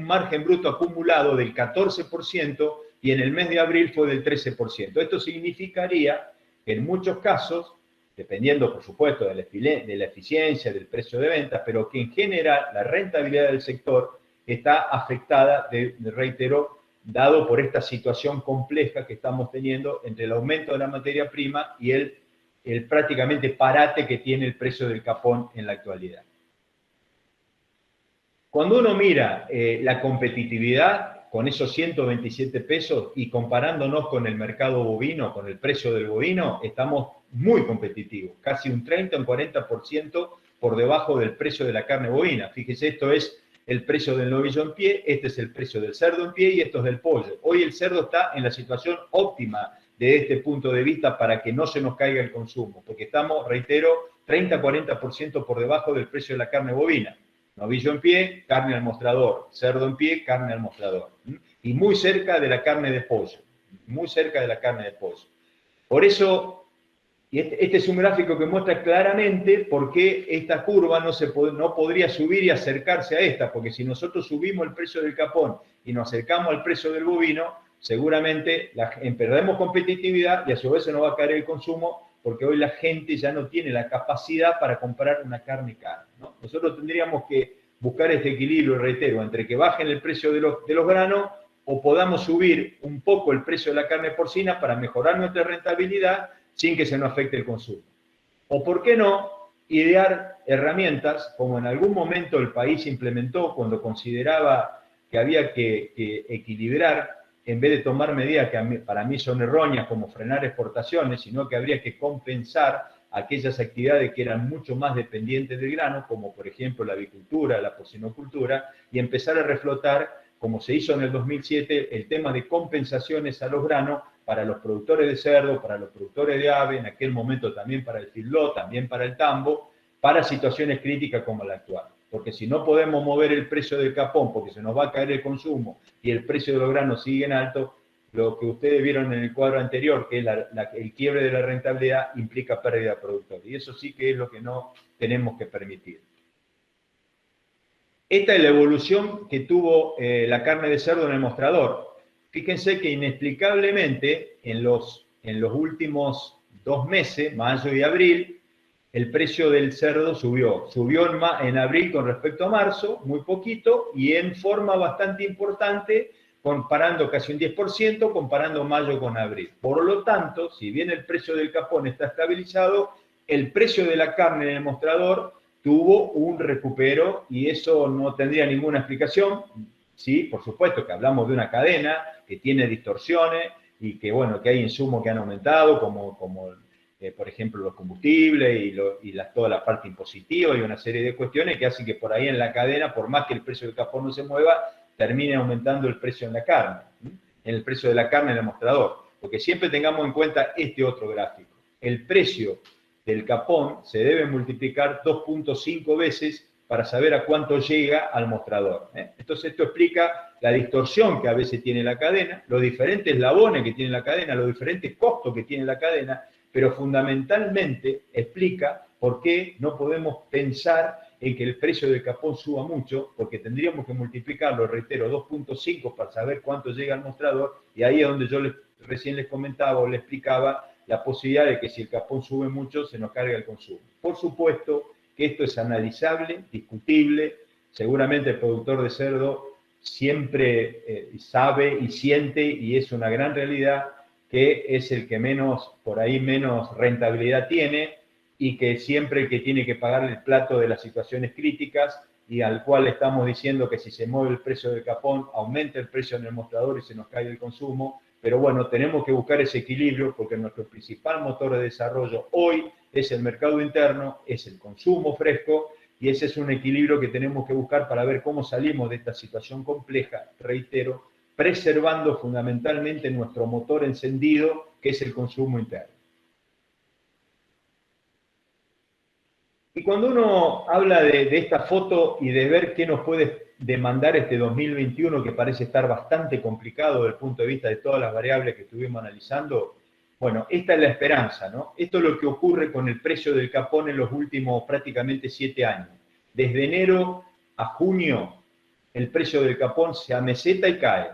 margen bruto acumulado del 14% y en el mes de abril fue del 13%. Esto significaría que en muchos casos, dependiendo por supuesto de la eficiencia, del precio de ventas, pero que en general la rentabilidad del sector está afectada, reitero, dado por esta situación compleja que estamos teniendo entre el aumento de la materia prima y el prácticamente parate que tiene el precio del capón en la actualidad. Cuando uno mira la competitividad con esos 127 pesos y comparándonos con el mercado bovino, con el precio del bovino, estamos muy competitivos, casi un 30 o un 40% por debajo del precio de la carne bovina. Fíjese, esto es el precio del novillo en pie, este es el precio del cerdo en pie y esto es del pollo. Hoy el cerdo está en la situación óptima de este punto de vista para que no se nos caiga el consumo, porque estamos, reitero, 30-40% por debajo del precio de la carne bovina. Novillo en pie, carne al mostrador. Cerdo en pie, carne al mostrador. Y muy cerca de la carne de pollo. Muy cerca de la carne de pollo. Por eso, y este es un gráfico que muestra claramente por qué esta curva no podría subir y acercarse a esta, porque si nosotros subimos el precio del capón y nos acercamos al precio del bovino, seguramente perdemos competitividad y a su vez se nos va a caer el consumo, porque hoy la gente ya no tiene la capacidad para comprar una carne cara, ¿no? Nosotros tendríamos que buscar este equilibrio, reitero, entre que bajen el precio de los granos o podamos subir un poco el precio de la carne porcina para mejorar nuestra rentabilidad sin que se nos afecte el consumo. O por qué no, idear herramientas como en algún momento el país implementó cuando consideraba que había que equilibrar, en vez de tomar medidas que para mí son erróneas, como frenar exportaciones, sino que habría que compensar aquellas actividades que eran mucho más dependientes del grano, como por ejemplo la avicultura, la porcinocultura, y empezar a reflotar, como se hizo en el 2007, el tema de compensaciones a los granos para los productores de cerdo, para los productores de ave, en aquel momento también para el feedlot, también para el tambo, para situaciones críticas como la actual. Porque si no podemos mover el precio del capón porque se nos va a caer el consumo y el precio de los granos sigue en alto, lo que ustedes vieron en el cuadro anterior, que es el quiebre de la rentabilidad, implica pérdida de productores. Y eso sí que es lo que no tenemos que permitir. Esta es la evolución que tuvo la carne de cerdo en el mostrador. Fíjense que inexplicablemente en los últimos 2 meses, mayo y abril, el precio del cerdo subió. Subió en abril con respecto a marzo, muy poquito, y en forma bastante importante comparando casi un 10%, comparando mayo con abril. Por lo tanto, si bien el precio del capón está estabilizado, el precio de la carne en el mostrador tuvo un recupero y eso no tendría ninguna explicación. Sí, por supuesto que hablamos de una cadena que tiene distorsiones y que, bueno, que hay insumos que han aumentado, como por ejemplo, los combustibles y toda la parte impositiva y una serie de cuestiones que hacen que por ahí en la cadena, por más que el precio del capón no se mueva, termine aumentando el precio en la carne, en el precio de la carne en el mostrador. Porque siempre tengamos en cuenta este otro gráfico. El precio del capón se debe multiplicar 2.5 veces para saber a cuánto llega al mostrador. Entonces esto explica la distorsión que a veces tiene la cadena, los diferentes eslabones que tiene la cadena, los diferentes costos que tiene la cadena, pero fundamentalmente explica por qué no podemos pensar en que el precio del capón suba mucho, porque tendríamos que multiplicarlo, reitero, 2.5 para saber cuánto llega al mostrador, y ahí es donde yo recién les comentaba o les explicaba la posibilidad de que si el capón sube mucho, se nos carga el consumo. Por supuesto que esto es analizable, discutible, seguramente el productor de cerdo siempre sabe y siente, y es una gran realidad, que es el que menos, por ahí menos rentabilidad tiene, y que siempre el que tiene que pagar el plato de las situaciones críticas, y al cual estamos diciendo que si se mueve el precio del capón, aumenta el precio en el mostrador y se nos cae el consumo. Pero bueno, tenemos que buscar ese equilibrio porque nuestro principal motor de desarrollo hoy es el mercado interno, es el consumo fresco, y ese es un equilibrio que tenemos que buscar para ver cómo salimos de esta situación compleja, reitero, preservando fundamentalmente nuestro motor encendido, que es el consumo interno. Y cuando uno habla de esta foto y de ver qué nos puede demandar este 2021, que parece estar bastante complicado desde el punto de vista de todas las variables que estuvimos analizando, bueno, esta es la esperanza, ¿no? Esto es lo que ocurre con el precio del capón en los últimos prácticamente 7 años. Desde enero a junio, el precio del capón se ameseta y cae.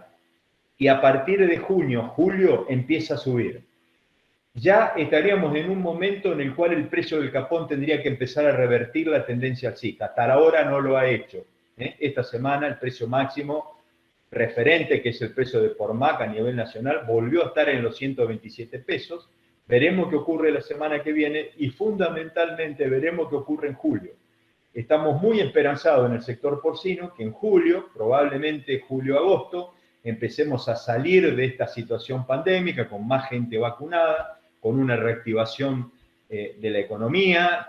Y a partir de junio, julio, empieza a subir. Ya estaríamos en un momento en el cual el precio del capón tendría que empezar a revertir la tendencia alcista. Hasta ahora no lo ha hecho. Esta semana el precio máximo referente, que es el precio de Pormac a nivel nacional, volvió a estar en los 127 pesos. Veremos qué ocurre la semana que viene y fundamentalmente veremos qué ocurre en julio. Estamos muy esperanzados en el sector porcino, que en julio, probablemente julio-agosto, empecemos a salir de esta situación pandémica con más gente vacunada, con una reactivación de la economía,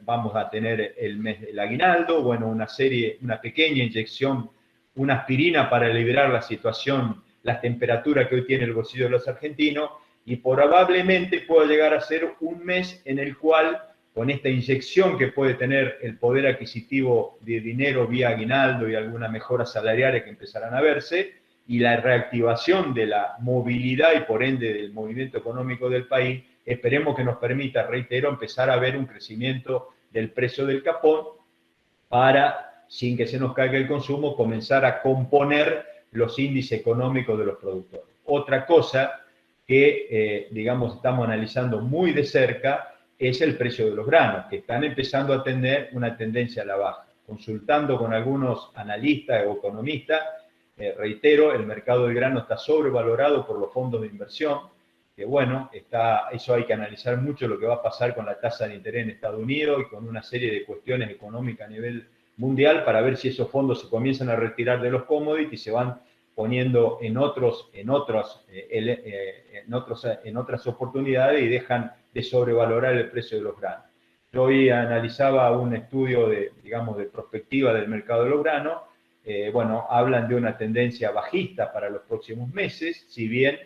vamos a tener el mes del aguinaldo, bueno, una pequeña inyección, una aspirina para liberar la situación, las temperaturas que hoy tiene el bolsillo de los argentinos, y probablemente pueda llegar a ser un mes en el cual, con esta inyección que puede tener el poder adquisitivo de dinero vía aguinaldo y algunas mejoras salariales que empezarán a verse, y la reactivación de la movilidad y por ende del movimiento económico del país, esperemos que nos permita, reitero, empezar a ver un crecimiento del precio del capón para, sin que se nos caiga el consumo, comenzar a componer los índices económicos de los productores. Otra cosa que, digamos, estamos analizando muy de cerca es el precio de los granos, que están empezando a tener una tendencia a la baja. Consultando con algunos analistas o economistas, reitero, el mercado del grano está sobrevalorado por los fondos de inversión, que bueno, eso hay que analizar mucho lo que va a pasar con la tasa de interés en Estados Unidos y con una serie de cuestiones económicas a nivel mundial para ver si esos fondos se comienzan a retirar de los commodities y se van poniendo en otras oportunidades y dejan de sobrevalorar el precio de los granos. Yo hoy analizaba un estudio de prospectiva del mercado de los granos. Bueno, hablan de una tendencia bajista para los próximos meses, si bien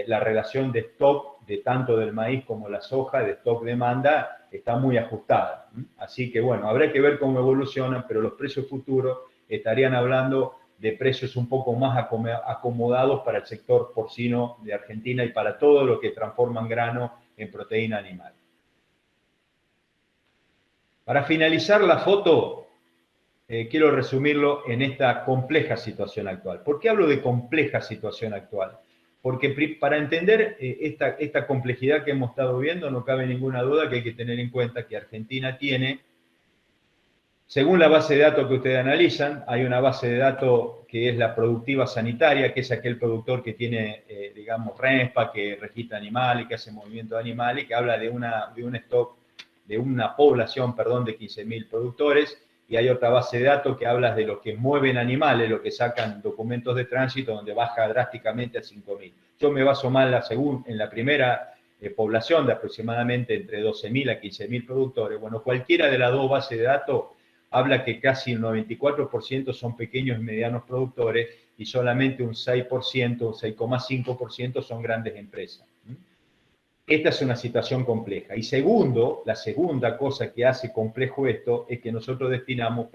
la relación de stock de tanto del maíz como la soja, de stock-demanda, está muy ajustada. Así que bueno, habrá que ver cómo evolucionan, pero los precios futuros estarían hablando de precios un poco más acomodados para el sector porcino de Argentina y para todo lo que transforman grano en proteína animal. Para finalizar la foto, quiero resumirlo en esta compleja situación actual. ¿Por qué hablo de compleja situación actual? Porque para entender esta complejidad que hemos estado viendo, no cabe ninguna duda que hay que tener en cuenta que Argentina tiene Según la base de datos que ustedes analizan, hay una base de datos que es la productiva sanitaria, que es aquel productor que tiene, digamos, RENSPA, que registra animales, que hace movimiento de animales, que habla de un stock, de una población, perdón, de 15.000 productores, y hay otra base de datos que habla de los que mueven animales, los que sacan documentos de tránsito, donde baja drásticamente a 5.000. Yo me baso más en la primera población de aproximadamente entre 12.000 a 15.000 productores. Bueno, cualquiera de las dos bases de datos habla que casi el 94% son pequeños y medianos productores y solamente un 6%, un 6,5% son grandes empresas. Esta es una situación compleja. Y segundo, la segunda cosa que hace complejo esto es que nosotros destinamos,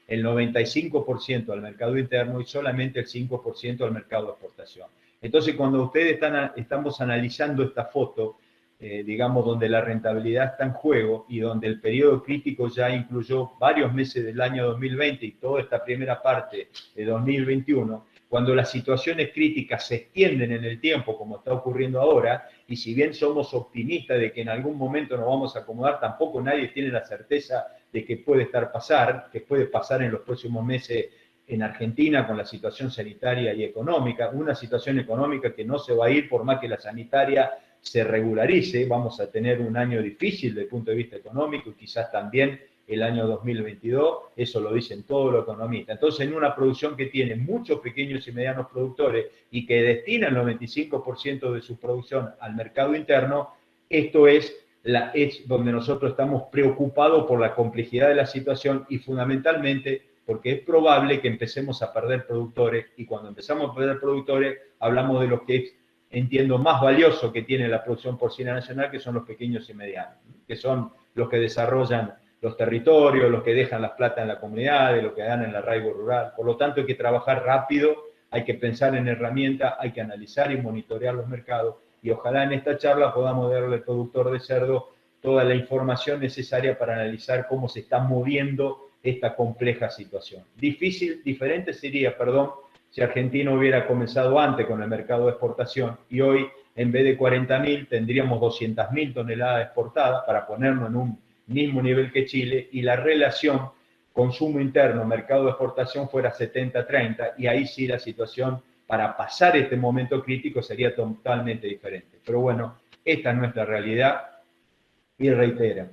el 95% al mercado interno y solamente el 5% al mercado de exportación. Entonces, cuando ustedes estamos analizando esta foto, digamos, donde la rentabilidad está en juego y donde el periodo crítico ya incluyó varios meses del año 2020 y toda esta primera parte de 2021, cuando las situaciones críticas se extienden en el tiempo, como está ocurriendo ahora, y si bien somos optimistas de que en algún momento nos vamos a acomodar, tampoco nadie tiene la certeza de que puede pasar en los próximos meses en Argentina con la situación sanitaria y económica, una situación económica que no se va a ir por más que la sanitaria se regularice. Vamos a tener un año difícil desde el punto de vista económico y quizás también el año 2022, eso lo dicen todos los economistas. Entonces, en una producción que tiene muchos pequeños y medianos productores y que destinan el 95% de su producción al mercado interno, esto es donde nosotros estamos preocupados por la complejidad de la situación y fundamentalmente porque es probable que empecemos a perder productores y cuando empezamos a perder productores hablamos de lo que es, entiendo, más valioso que tiene la producción porcina nacional, que son los pequeños y medianos, que son los que desarrollan los territorios, los que dejan las plata en la comunidad, los que dan en el arraigo rural. Por lo tanto, hay que trabajar rápido, hay que pensar en herramientas, hay que analizar y monitorear los mercados y ojalá en esta charla podamos darle al productor de cerdo toda la información necesaria para analizar cómo se está moviendo esta compleja situación. Diferente sería, si Argentina hubiera comenzado antes con el mercado de exportación y hoy en vez de 40.000 tendríamos 200.000 toneladas exportadas para ponernos en un mismo nivel que Chile y la relación consumo interno, mercado de exportación fuera 70-30 y ahí sí la situación para pasar este momento crítico sería totalmente diferente. Pero bueno, esta es nuestra realidad y reitero,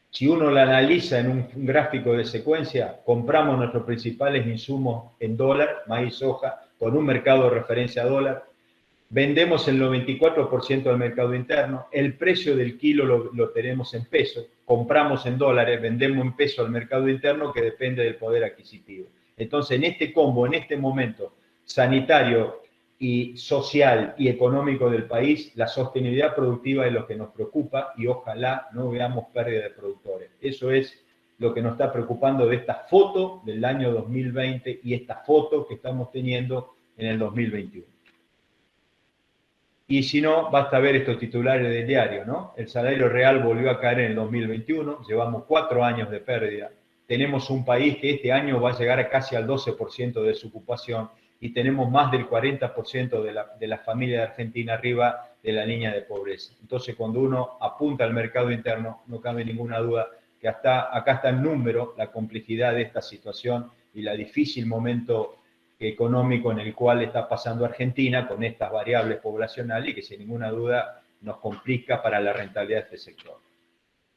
si uno la analiza en un gráfico de secuencia, compramos nuestros principales insumos en dólar, maíz, soja, con un mercado de referencia a dólar, vendemos el 94% del mercado interno, el precio del kilo lo tenemos en pesos, compramos en dólares, vendemos en pesos al mercado interno que depende del poder adquisitivo. Entonces, en este combo, en este momento sanitario y social y económico del país, la sostenibilidad productiva es lo que nos preocupa y ojalá no veamos pérdida de productores. Eso es lo que nos está preocupando de esta foto del año 2020 y esta foto que estamos teniendo en el 2021. Y si no, basta ver estos titulares del diario, ¿no? El salario real volvió a caer en el 2021, llevamos 4 años de pérdida. Tenemos un país que este año va a llegar a casi al 12% de desocupación y tenemos más del 40% de la familia de Argentina arriba de la línea de pobreza. Entonces, cuando uno apunta al mercado interno, no cabe ninguna duda que acá está el número, la complejidad de esta situación y la difícil momento económico en el cual está pasando Argentina con estas variables poblacionales y que sin ninguna duda nos complica para la rentabilidad de este sector.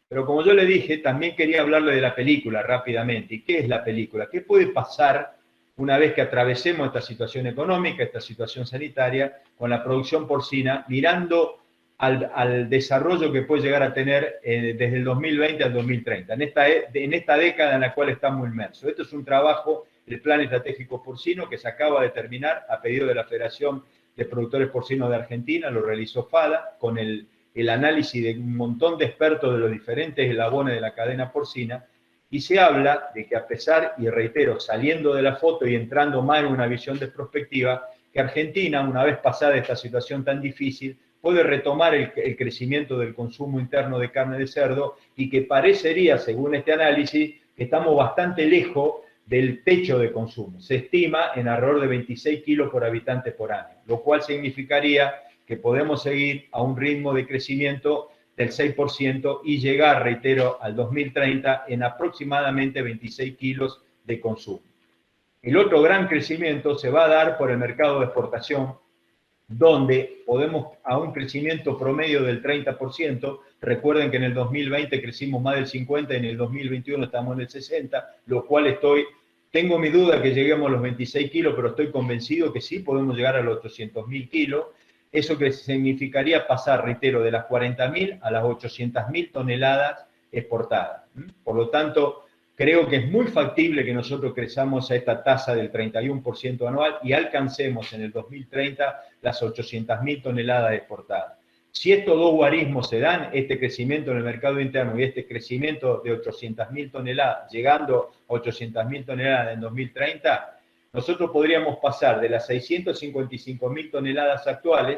Pero como yo le dije, también quería hablarle de la película rápidamente. ¿Y qué es la película? ¿Qué puede pasar una vez que atravesemos esta situación económica, esta situación sanitaria, con la producción porcina, mirando al desarrollo que puede llegar a tener desde el 2020 al 2030, en esta década en la cual estamos inmersos? Esto es un trabajo del Plan Estratégico Porcino que se acaba de terminar a pedido de la Federación de Productores Porcinos de Argentina, lo realizó FADA, con el análisis de un montón de expertos de los diferentes eslabones de la cadena porcina, y se habla de que a pesar, y reitero, saliendo de la foto y entrando más en una visión de perspectiva, que Argentina, una vez pasada esta situación tan difícil, puede retomar el crecimiento del consumo interno de carne de cerdo y que parecería, según este análisis, que estamos bastante lejos del techo de consumo. Se estima en alrededor de 26 kilos por habitante por año, lo cual significaría que podemos seguir a un ritmo de crecimiento del 6% y llegar, reitero, al 2030 en aproximadamente 26 kilos de consumo. El otro gran crecimiento se va a dar por el mercado de exportación, donde podemos a un crecimiento promedio del 30%. Recuerden que en el 2020 crecimos más del 50% y en el 2021 estamos en el 60%, lo cual tengo mi duda que lleguemos a los 26 kilos, pero estoy convencido que sí podemos llegar a los 800.000 kilos. Eso que significaría pasar, reitero, de las 40.000 a las 800.000 toneladas exportadas. Por lo tanto, creo que es muy factible que nosotros crezamos a esta tasa del 31% anual y alcancemos en el 2030 las 800.000 toneladas exportadas. Si estos dos guarismos se dan, este crecimiento en el mercado interno y este crecimiento de 800.000 toneladas, llegando a 800.000 toneladas en 2030, nosotros podríamos pasar de las 655.000 toneladas actuales.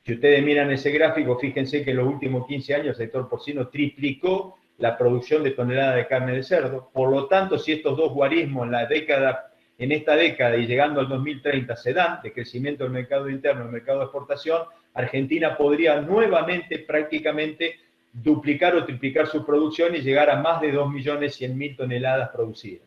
Si ustedes miran ese gráfico, fíjense que en los últimos 15 años el sector porcino triplicó la producción de toneladas de carne de cerdo. Por lo tanto, si estos dos guarismos en esta década y llegando al 2030 se dan, de crecimiento del mercado interno y el mercado de exportación, Argentina podría nuevamente prácticamente duplicar o triplicar su producción y llegar a más de 2.100.000 toneladas producidas.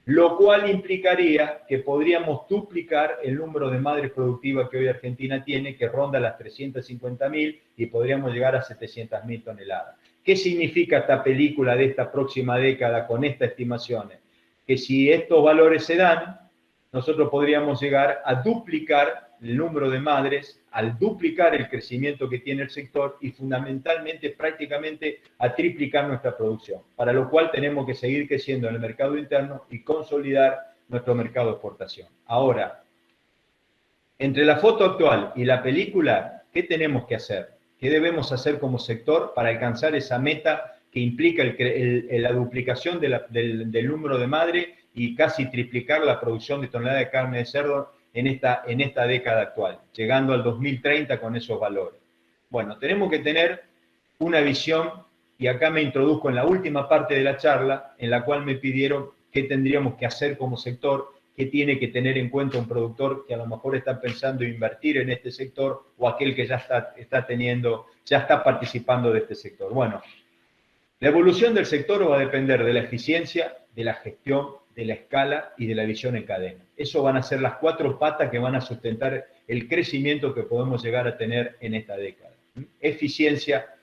Lo cual implicaría que podríamos duplicar el número de madres productivas que hoy Argentina tiene, que ronda las 350.000 y podríamos llegar a 700.000 toneladas. ¿Qué significa esta película de esta próxima década con estas estimaciones? Que si estos valores se dan, nosotros podríamos llegar a duplicar el número de madres, al duplicar el crecimiento que tiene el sector y fundamentalmente, prácticamente, a triplicar nuestra producción, para lo cual tenemos que seguir creciendo en el mercado interno y consolidar nuestro mercado de exportación. Ahora, entre la foto actual y la película, ¿qué tenemos que hacer? ¿Qué debemos hacer como sector para alcanzar esa meta que implica la duplicación del número de madre y casi triplicar la producción de toneladas de carne de cerdo en esta década actual, llegando al 2030 con esos valores? Bueno, tenemos que tener una visión, y acá me introduzco en la última parte de la charla, en la cual me pidieron qué tendríamos que hacer como sector, qué tiene que tener en cuenta un productor que a lo mejor está pensando invertir en este sector o aquel que ya está participando de este sector. Bueno, la evolución del sector va a depender de la eficiencia, de la gestión, de la escala y de la visión en cadena. Eso van a ser las 4 patas que van a sustentar el crecimiento que podemos llegar a tener en esta década. Eficiencia,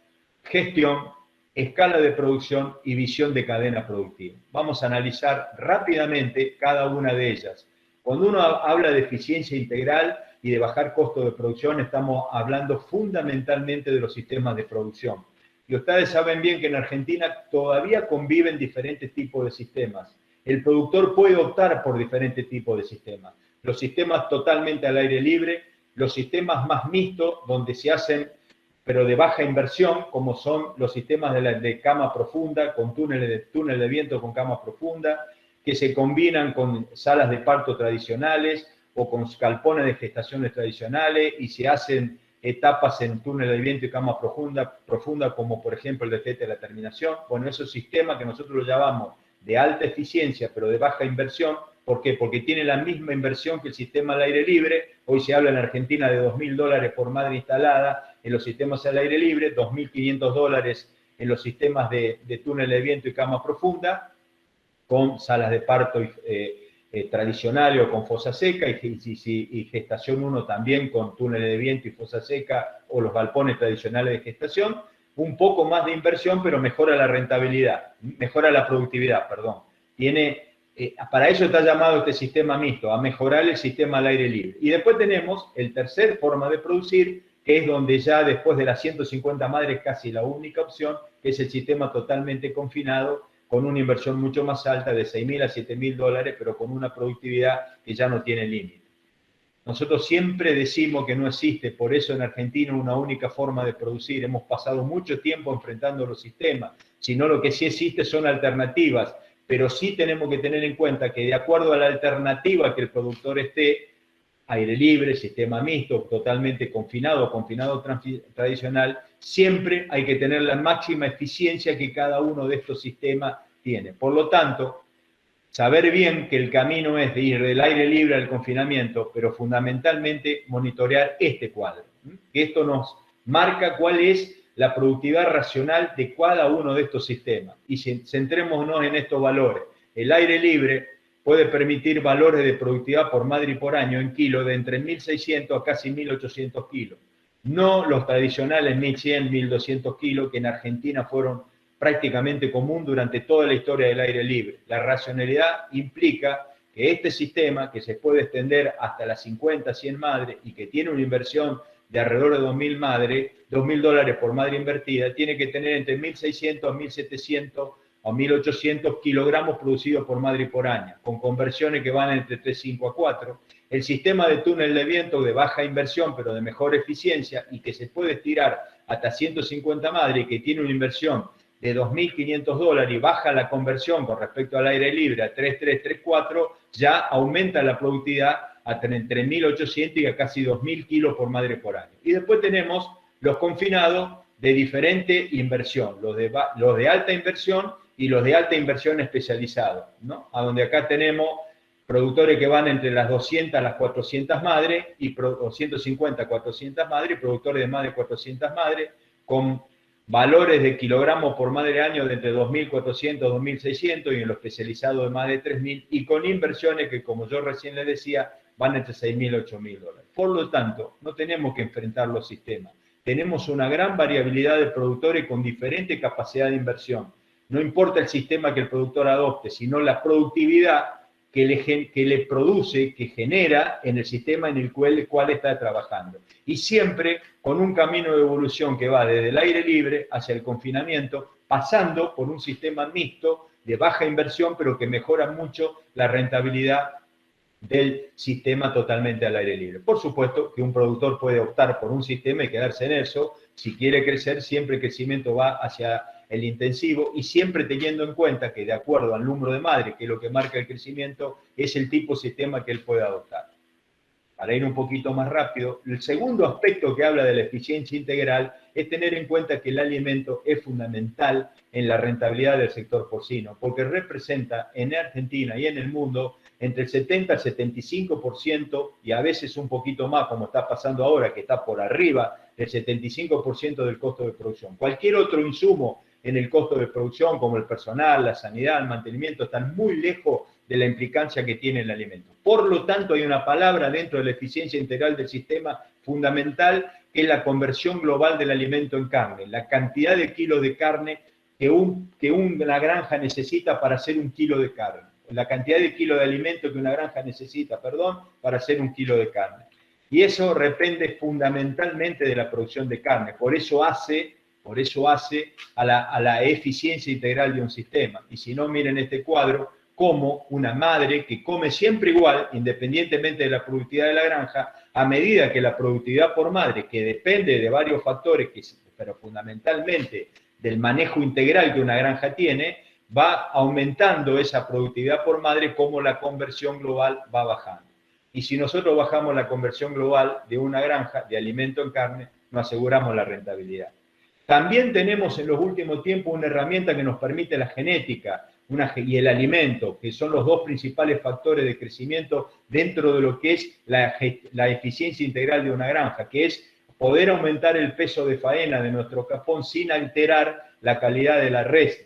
gestión, escala de producción y visión de cadena productiva. Vamos a analizar rápidamente cada una de ellas. Cuando uno habla de eficiencia integral y de bajar costos de producción, estamos hablando fundamentalmente de los sistemas de producción. Y ustedes saben bien que en Argentina todavía conviven diferentes tipos de sistemas. El productor puede optar por diferentes tipos de sistemas. Los sistemas totalmente al aire libre, los sistemas más mixtos, donde se hacen, pero de baja inversión, como son los sistemas de cama profunda, con túnel de viento con cama profunda, que se combinan con salas de parto tradicionales o con galpones de gestaciones tradicionales y se hacen etapas en túnel de viento y cama profunda, como por ejemplo el de feta de la terminación. Bueno, esos sistemas que nosotros los llamamos de alta eficiencia, pero de baja inversión. ¿Por qué? Porque tiene la misma inversión que el sistema al aire libre. Hoy se habla en Argentina de $2.000 por madre instalada en los sistemas al aire libre, $2.500 en los sistemas de túnel de viento y cama profunda, con salas de parto tradicionales o con fosa seca, y gestación 1 también con túneles de viento y fosa seca o los galpones tradicionales de gestación. Un poco más de inversión, pero mejora la rentabilidad, mejora la productividad, perdón. Para eso está llamado este sistema mixto, a mejorar el sistema al aire libre. Y después tenemos el tercer forma de producir, que es donde ya después de las 150 madres casi la única opción, que es el sistema totalmente confinado, con una inversión mucho más alta de $6.000 a $7.000, pero con una productividad que ya no tiene límite. Nosotros siempre decimos que no existe, por eso en Argentina, una única forma de producir. Hemos pasado mucho tiempo enfrentando los sistemas, sino lo que sí existe son alternativas, pero sí tenemos que tener en cuenta que de acuerdo a la alternativa que el productor esté, aire libre, sistema mixto, totalmente confinado tradicional, siempre hay que tener la máxima eficiencia que cada uno de estos sistemas tiene. Por lo tanto, saber bien que el camino es de ir del aire libre al confinamiento, pero fundamentalmente monitorear este cuadro, que esto nos marca cuál es la productividad racional de cada uno de estos sistemas. Y centrémonos en estos valores. El aire libre puede permitir valores de productividad por madre y por año en kilos de entre 1.600 a casi 1.800 kilos. No los tradicionales 1.100, 1.200 kilos que en Argentina fueron prácticamente común durante toda la historia del aire libre. La racionalidad implica que este sistema, que se puede extender hasta las 50, 100 madres y que tiene una inversión de alrededor de 2.000 madres, $2.000 por madre invertida, tiene que tener entre 1.600 a 1.700 o 1.800 kilogramos producidos por madre y por año, con conversiones que van entre 3,5 a 4. El sistema de túnel de viento de baja inversión, pero de mejor eficiencia, y que se puede estirar hasta 150 madres y que tiene una inversión de $2.500 y baja la conversión con respecto al aire libre a 3,3, 3,4, ya aumenta la productividad hasta entre 1.800 y a casi 2.000 kilos por madre por año. Y después tenemos los confinados de diferente inversión, los de alta inversión y los de alta inversión especializados, ¿no? A donde acá tenemos productores que van entre las 200 a las 400 madres, y 250 a 400 madres, y productores de más de 400 madres, con valores de kilogramos por madre año de entre 2.400 a 2.600, y en lo especializado de más de 3.000, y con inversiones que, como yo recién les decía, van entre 6.000 a 8.000 dólares. Por lo tanto, no tenemos que enfrentar los sistemas. Tenemos una gran variabilidad de productores con diferente capacidad de inversión. No importa el sistema que el productor adopte, sino la productividad que le produce, que genera en el sistema en el cual está trabajando. Y siempre con un camino de evolución que va desde el aire libre hacia el confinamiento, pasando por un sistema mixto de baja inversión, pero que mejora mucho la rentabilidad del sistema totalmente al aire libre. Por supuesto que un productor puede optar por un sistema y quedarse en eso. Si quiere crecer, siempre el crecimiento va hacia el intensivo y siempre teniendo en cuenta que de acuerdo al número de madres, que es lo que marca el crecimiento, es el tipo de sistema que él puede adoptar. Para ir un poquito más rápido, el segundo aspecto que habla de la eficiencia integral es tener en cuenta que el alimento es fundamental en la rentabilidad del sector porcino, porque representa en Argentina y en el mundo entre el 70 al 75% y a veces un poquito más, como está pasando ahora, que está por arriba del 75% del costo de producción. Cualquier otro insumo en el costo de producción, como el personal, la sanidad, el mantenimiento, están muy lejos de la implicancia que tiene el alimento. Por lo tanto, hay una palabra dentro de la eficiencia integral del sistema fundamental, que es la conversión global del alimento en carne, la cantidad de kilos de carne que una granja necesita para hacer un kilo de carne, la cantidad de kilos de alimento que una granja necesita, para hacer un kilo de carne. Y eso depende fundamentalmente de la producción de carne, por eso hace a la eficiencia integral de un sistema. Y si no, miren este cuadro, como una madre que come siempre igual, independientemente de la productividad de la granja, a medida que la productividad por madre, que depende de varios factores, pero fundamentalmente del manejo integral que una granja tiene, va aumentando esa productividad por madre, como la conversión global va bajando. Y si nosotros bajamos la conversión global de una granja de alimento en carne, nos aseguramos la rentabilidad. También tenemos en los últimos tiempos una herramienta que nos permite la genética y el alimento, que son los dos principales factores de crecimiento dentro de lo que es la eficiencia integral de una granja, que es poder aumentar el peso de faena de nuestro capón sin alterar la calidad de la res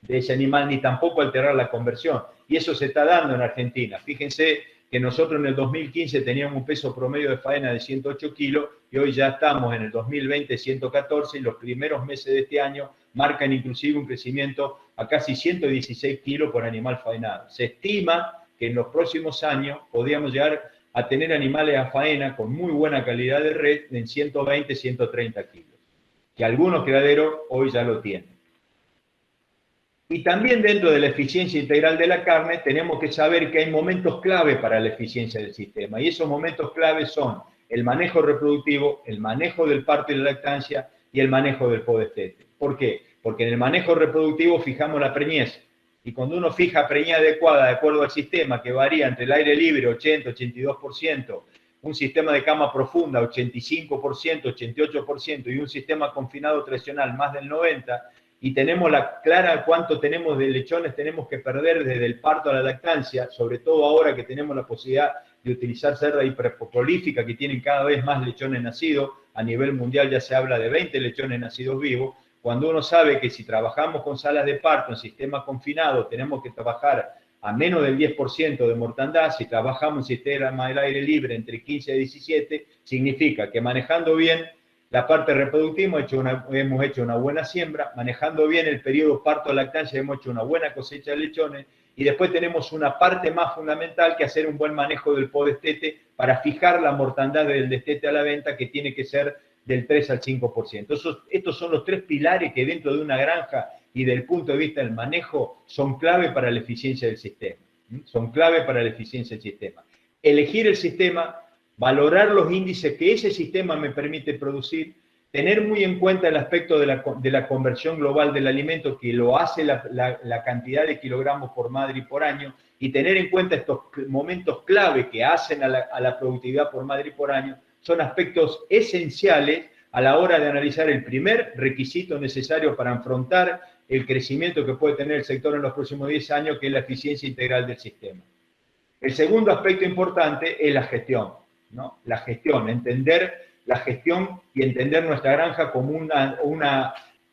de ese animal, ni tampoco alterar la conversión. Y eso se está dando en Argentina. Fíjense que nosotros en el 2015 teníamos un peso promedio de faena de 108 kilos y hoy ya estamos en el 2020 114, y los primeros meses de este año marcan inclusive un crecimiento a casi 116 kilos por animal faenado. Se estima que en los próximos años podríamos llegar a tener animales a faena con muy buena calidad de res en 120, 130 kilos, que algunos criaderos hoy ya lo tienen. Y también dentro de la eficiencia integral de la carne tenemos que saber que hay momentos clave para la eficiencia del sistema, y esos momentos clave son el manejo reproductivo, el manejo del parto y la lactancia y el manejo del podestete. ¿Por qué? Porque en el manejo reproductivo fijamos la preñez, y cuando uno fija preñez adecuada de acuerdo al sistema, que varía entre el aire libre 80-82%, un sistema de cama profunda 85%, 88%, y un sistema confinado tradicional más del 90%, y tenemos la clara cuánto tenemos de lechones tenemos que perder desde el parto a la lactancia, sobre todo ahora que tenemos la posibilidad de utilizar cerda hiperprolífica, que tienen cada vez más lechones nacidos, a nivel mundial ya se habla de 20 lechones nacidos vivos, cuando uno sabe que si trabajamos con salas de parto en sistemas confinados tenemos que trabajar a menos del 10% de mortandad, si trabajamos en sistemas del aire libre entre 15 y 17, significa que manejando bien la parte reproductiva hemos hecho una buena siembra, manejando bien el periodo parto-lactancia hemos hecho una buena cosecha de lechones, y después tenemos una parte más fundamental que hacer un buen manejo del podestete para fijar la mortandad del destete a la venta, que tiene que ser del 3 al 5%. Estos son los tres pilares que dentro de una granja y del punto de vista del manejo son clave para la eficiencia del sistema. Son clave para la eficiencia del sistema. Elegir el sistema, valorar los índices que ese sistema me permite producir, tener muy en cuenta el aspecto de la conversión global del alimento, que lo hace la cantidad de kilogramos por madre y por año, y tener en cuenta estos momentos clave que hacen a la productividad por madre y por año, son aspectos esenciales a la hora de analizar el primer requisito necesario para afrontar el crecimiento que puede tener el sector en los próximos 10 años, que es la eficiencia integral del sistema. El segundo aspecto importante es la gestión, ¿no? La gestión, entender la gestión y entender nuestra granja como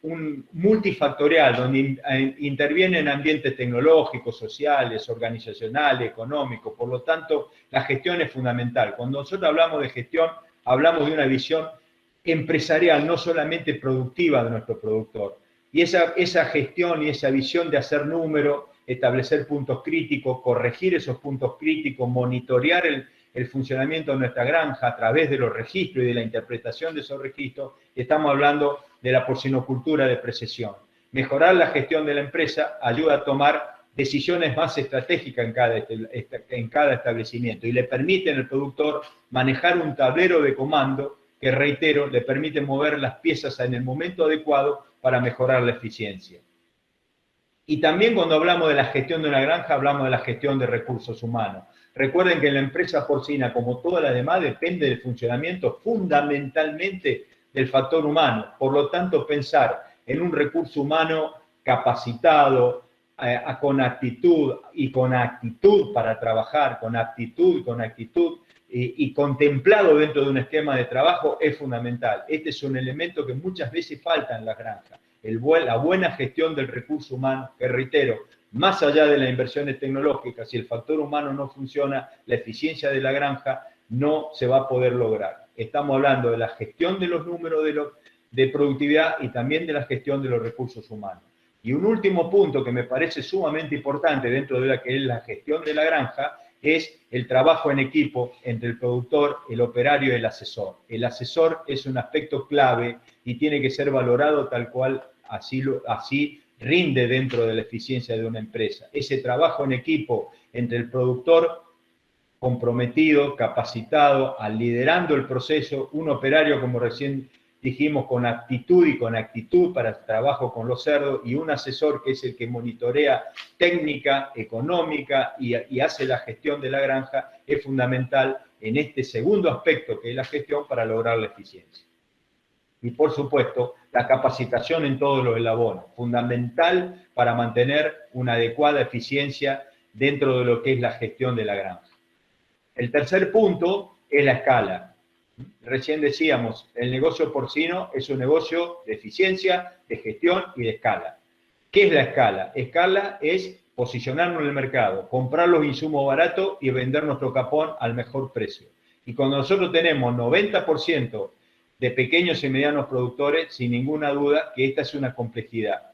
un multifactorial, donde intervienen ambientes tecnológicos, sociales, organizacionales, económicos. Por lo tanto, la gestión es fundamental. Cuando nosotros hablamos de gestión, hablamos de una visión empresarial, no solamente productiva de nuestro productor. Y esa gestión y esa visión de hacer número, establecer puntos críticos, corregir esos puntos críticos, monitorear el funcionamiento de nuestra granja a través de los registros y de la interpretación de esos registros, estamos hablando de la porcinocultura de precesión. Mejorar la gestión de la empresa ayuda a tomar decisiones más estratégicas en cada establecimiento y le permiten al productor manejar un tablero de comando que, reitero, le permite mover las piezas en el momento adecuado para mejorar la eficiencia. Y también cuando hablamos de la gestión de una granja, hablamos de la gestión de recursos humanos. Recuerden que la empresa porcina, como todas las demás, depende del funcionamiento fundamentalmente del factor humano. Por lo tanto, pensar en un recurso humano capacitado, con actitud y con actitud para trabajar, con aptitud y contemplado dentro de un esquema de trabajo es fundamental. Este es un elemento que muchas veces falta en las granjas. La buena gestión del recurso humano, que reitero, más allá de las inversiones tecnológicas, si el factor humano no funciona, la eficiencia de la granja no se va a poder lograr. Estamos hablando de la gestión de los números de productividad y también de la gestión de los recursos humanos. Y un último punto que me parece sumamente importante dentro de la que es la gestión de la granja es el trabajo en equipo entre el productor, el operario y el asesor. El asesor es un aspecto clave y tiene que ser valorado tal cual así rinde dentro de la eficiencia de una empresa. Ese trabajo en equipo entre el productor comprometido, capacitado, liderando el proceso, un operario, como recién dijimos, con aptitud y con actitud para el trabajo con los cerdos, y un asesor que es el que monitorea técnica, económica y hace la gestión de la granja, es fundamental en este segundo aspecto que es la gestión para lograr la eficiencia. Y por supuesto, la capacitación en todos los eslabones, fundamental para mantener una adecuada eficiencia dentro de lo que es la gestión de la granja. El tercer punto es la escala. Recién decíamos, el negocio porcino es un negocio de eficiencia, de gestión y de escala. ¿Qué es la escala? Escala es posicionarnos en el mercado, comprar los insumos baratos y vender nuestro capón al mejor precio. Y cuando nosotros tenemos 90% de pequeños y medianos productores, sin ninguna duda que esta es una complejidad.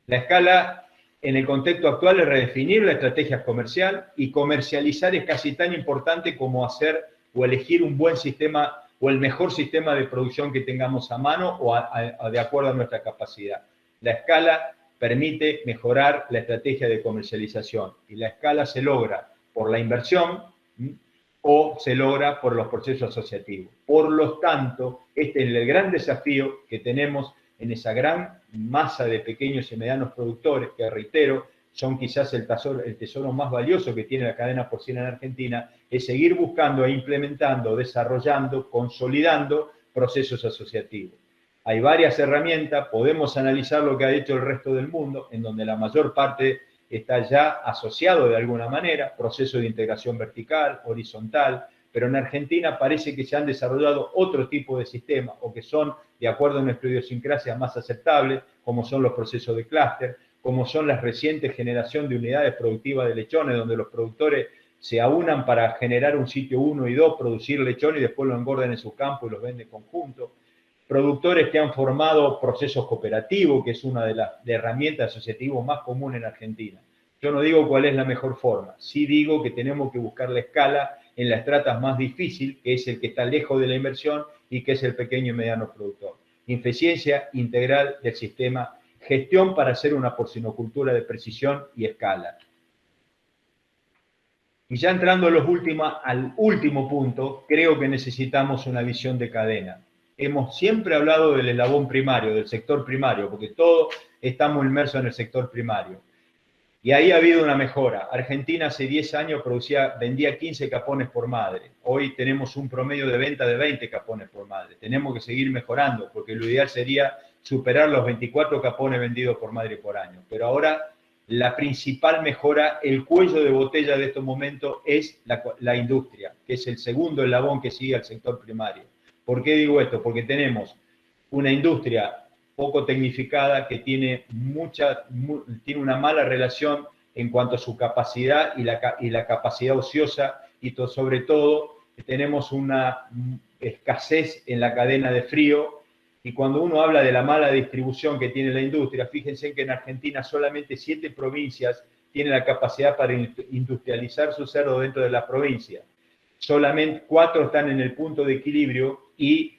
La escala en el contexto actual es redefinir la estrategia comercial, y comercializar es casi tan importante como hacer o elegir un buen sistema o el mejor sistema de producción que tengamos a mano o de acuerdo a nuestra capacidad. La escala permite mejorar la estrategia de comercialización y la escala se logra por la inversión o se logra por los procesos asociativos. Por lo tanto, este es el gran desafío que tenemos en esa gran masa de pequeños y medianos productores, que reitero, son quizás el tesoro más valioso que tiene la cadena porcina en Argentina, es seguir buscando e implementando, desarrollando, consolidando procesos asociativos. Hay varias herramientas, podemos analizar lo que ha hecho el resto del mundo, en donde la mayor parte está ya asociado de alguna manera, proceso de integración vertical, horizontal, pero en Argentina parece que se han desarrollado otro tipo de sistemas o que son, de acuerdo a nuestra idiosincrasia, más aceptables, como son los procesos de clúster, como son las recientes generación de unidades productivas de lechones, donde los productores se aunan para generar un sitio 1 y 2, producir lechón y después lo engordan en su campo y los venden conjuntos. Productores que han formado procesos cooperativos, que es una de las herramientas asociativas más comunes en Argentina. Yo no digo cuál es la mejor forma, sí digo que tenemos que buscar la escala en la estrata más difícil, que es el que está lejos de la inversión y que es el pequeño y mediano productor. Eficiencia integral del sistema, gestión para hacer una porcinocultura de precisión y escala. Y ya entrando al último punto, creo que necesitamos una visión de cadena. Hemos siempre hablado del eslabón primario, del sector primario, porque todos estamos inmersos en el sector primario. Y ahí ha habido una mejora. Argentina hace 10 años vendía 15 capones por madre. Hoy tenemos un promedio de venta de 20 capones por madre. Tenemos que seguir mejorando, porque lo ideal sería superar los 24 capones vendidos por madre por año. Pero ahora la principal mejora, el cuello de botella de estos momentos es la industria, que es el segundo eslabón que sigue al sector primario. ¿Por qué digo esto? Porque tenemos una industria poco tecnificada que tiene una mala relación en cuanto a su capacidad y la capacidad ociosa, y sobre todo tenemos una escasez en la cadena de frío. Y cuando uno habla de la mala distribución que tiene la industria, fíjense que en Argentina solamente 7 provincias tienen la capacidad para industrializar su cerdo dentro de la provincia. Solamente 4 están en el punto de equilibrio y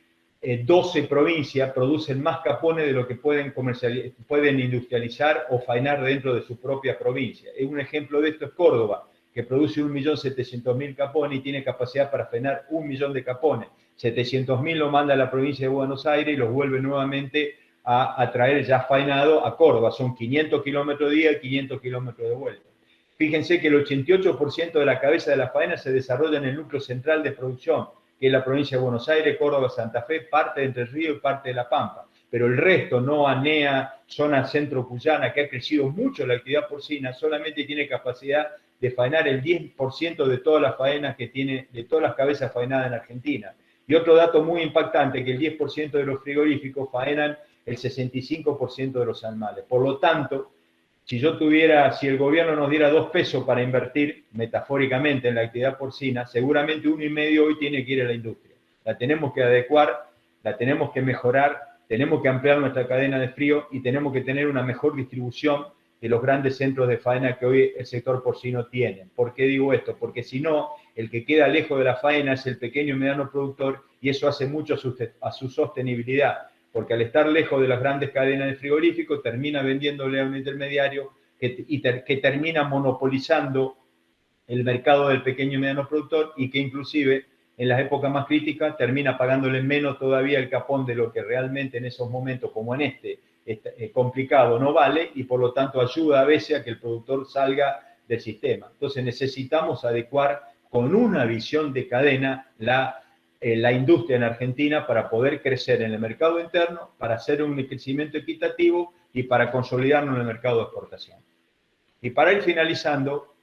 12 provincias producen más capones de lo que pueden industrializar o faenar dentro de su propia provincia. Un ejemplo de esto es Córdoba, que produce 1.700.000 capones y tiene capacidad para faenar 1 millón de capones. 700.000 lo manda a la provincia de Buenos Aires y los vuelve nuevamente a traer ya faenado a Córdoba. Son 500 kilómetros de ida y 500 kilómetros de vuelta. Fíjense que el 88% de la cabeza de la faena se desarrolla en el núcleo central de producción, que es la provincia de Buenos Aires, Córdoba, Santa Fe, parte de Entre Ríos y parte de La Pampa. Pero el resto, no ANEA, zona centro Cuyana, que ha crecido mucho la actividad porcina, solamente tiene capacidad de faenar el 10% de todas las faenas que tiene, de todas las cabezas faenadas en Argentina. Y otro dato muy impactante, que el 10% de los frigoríficos faenan el 65% de los animales. Por lo tanto, si el gobierno nos diera 2 pesos para invertir, metafóricamente, en la actividad porcina, seguramente 1,5 hoy tiene que ir a la industria. La tenemos que adecuar, la tenemos que mejorar, tenemos que ampliar nuestra cadena de frío y tenemos que tener una mejor distribución de los grandes centros de faena que hoy el sector porcino tiene. ¿Por qué digo esto? Porque si no, el que queda lejos de la faena es el pequeño y mediano productor, y eso hace mucho a su sostenibilidad, porque al estar lejos de las grandes cadenas de frigoríficos termina vendiéndole a un intermediario que termina monopolizando el mercado del pequeño y mediano productor, y que inclusive en las épocas más críticas termina pagándole menos todavía el capón de lo que realmente en esos momentos, como en este complicado, no vale, y por lo tanto ayuda a veces a que el productor salga del sistema. Entonces necesitamos adecuar con una visión de cadena la industria en Argentina para poder crecer en el mercado interno, para hacer un crecimiento equitativo y para consolidarnos en el mercado de exportación. Y para ir finalizando,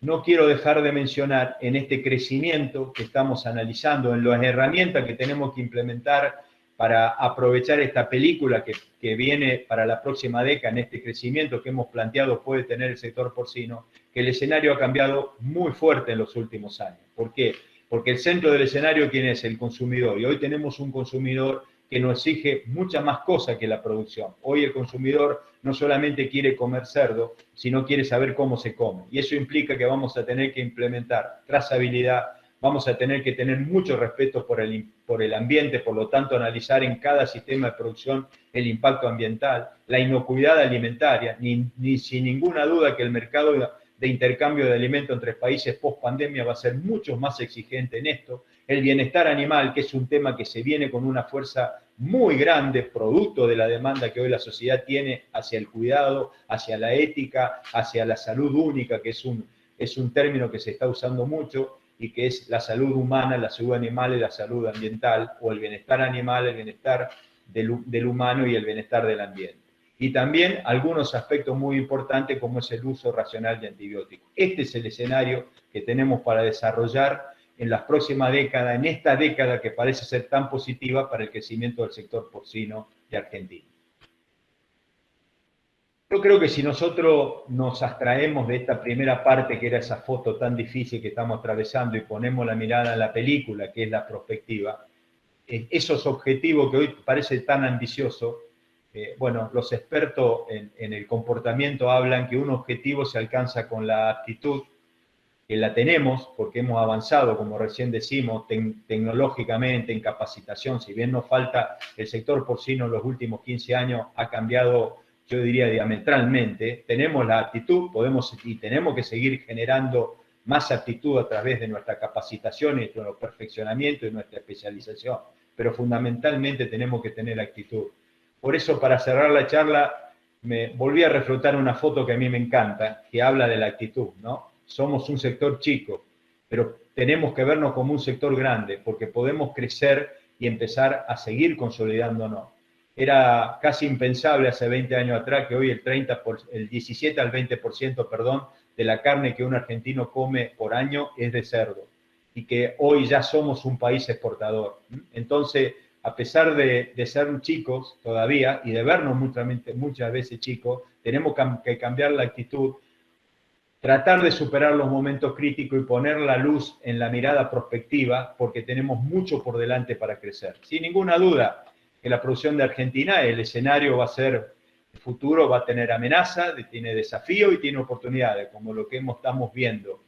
no quiero dejar de mencionar en este crecimiento que estamos analizando, en las herramientas que tenemos que implementar para aprovechar esta película que viene para la próxima década, en este crecimiento que hemos planteado puede tener el sector porcino, que el escenario ha cambiado muy fuerte en los últimos años. ¿Por qué? Porque el centro del escenario, ¿quién es? El consumidor. Y hoy tenemos un consumidor que nos exige muchas más cosas que la producción. Hoy el consumidor no solamente quiere comer cerdo, sino quiere saber cómo se come. Y eso implica que vamos a tener que implementar trazabilidad, vamos a tener que tener mucho respeto por el ambiente, por lo tanto analizar en cada sistema de producción el impacto ambiental, la inocuidad alimentaria, ni sin ninguna duda que el mercado de intercambio de alimentos entre países post pandemia va a ser mucho más exigente en esto. El bienestar animal, que es un tema que se viene con una fuerza muy grande, producto de la demanda que hoy la sociedad tiene hacia el cuidado, hacia la ética, hacia la salud única, que es un término que se está usando mucho, y que es la salud humana, la salud animal y la salud ambiental, o el bienestar animal, el bienestar del humano y el bienestar del ambiente. Y también algunos aspectos muy importantes como es el uso racional de antibióticos. Este es el escenario que tenemos para desarrollar en las próximas décadas, en esta década que parece ser tan positiva para el crecimiento del sector porcino de Argentina. Yo creo que si nosotros nos abstraemos de esta primera parte, que era esa foto tan difícil que estamos atravesando, y ponemos la mirada en la película, que es la prospectiva, esos objetivos que hoy parece tan ambicioso, bueno, los expertos en el comportamiento hablan que un objetivo se alcanza con la actitud, que la tenemos porque hemos avanzado, como recién decimos, tecnológicamente, en capacitación. Si bien nos falta, el sector porcino en los últimos 15 años ha cambiado, yo diría, diametralmente. Tenemos la actitud, podemos y tenemos que seguir generando más aptitud a través de nuestra capacitación, y nuestro perfeccionamiento y nuestra especialización, pero fundamentalmente tenemos que tener actitud. Por eso, para cerrar la charla, me volví a reflotar una foto que a mí me encanta, que habla de la actitud, ¿no? Somos un sector chico, pero tenemos que vernos como un sector grande, porque podemos crecer y empezar a seguir consolidándonos. Era casi impensable hace 20 años atrás que hoy el 17 al 20%, perdón, de la carne que un argentino come por año es de cerdo, y que hoy ya somos un país exportador. Entonces, a pesar de ser chicos todavía y de vernos muchas veces chicos, tenemos que cambiar la actitud, tratar de superar los momentos críticos y poner la luz en la mirada prospectiva, porque tenemos mucho por delante para crecer. Sin ninguna duda que la producción de Argentina, el escenario va a ser, el futuro va a tener amenaza, tiene desafío y tiene oportunidades, como lo que estamos viendo,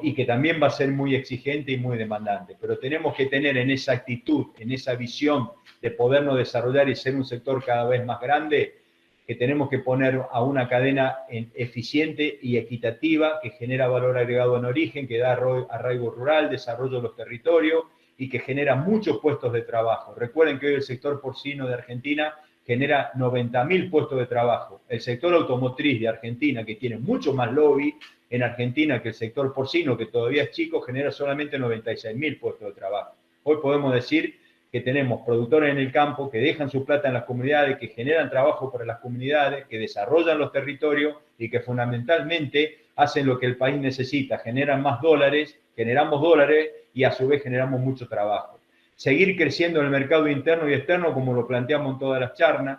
y que también va a ser muy exigente y muy demandante. Pero tenemos que tener en esa actitud, en esa visión de podernos desarrollar y ser un sector cada vez más grande, que tenemos que poner a una cadena eficiente y equitativa, que genera valor agregado en origen, que da arraigo rural, desarrollo de los territorios y que genera muchos puestos de trabajo. Recuerden que hoy el sector porcino de Argentina genera 90.000 puestos de trabajo. El sector automotriz de Argentina, que tiene mucho más lobby en Argentina que el sector porcino, que todavía es chico, genera solamente 96.000 puestos de trabajo. Hoy podemos decir que tenemos productores en el campo que dejan su plata en las comunidades, que generan trabajo para las comunidades, que desarrollan los territorios y que fundamentalmente hacen lo que el país necesita, generan más dólares, generamos dólares y a su vez generamos mucho trabajo. Seguir creciendo en el mercado interno y externo, como lo planteamos en todas las charlas,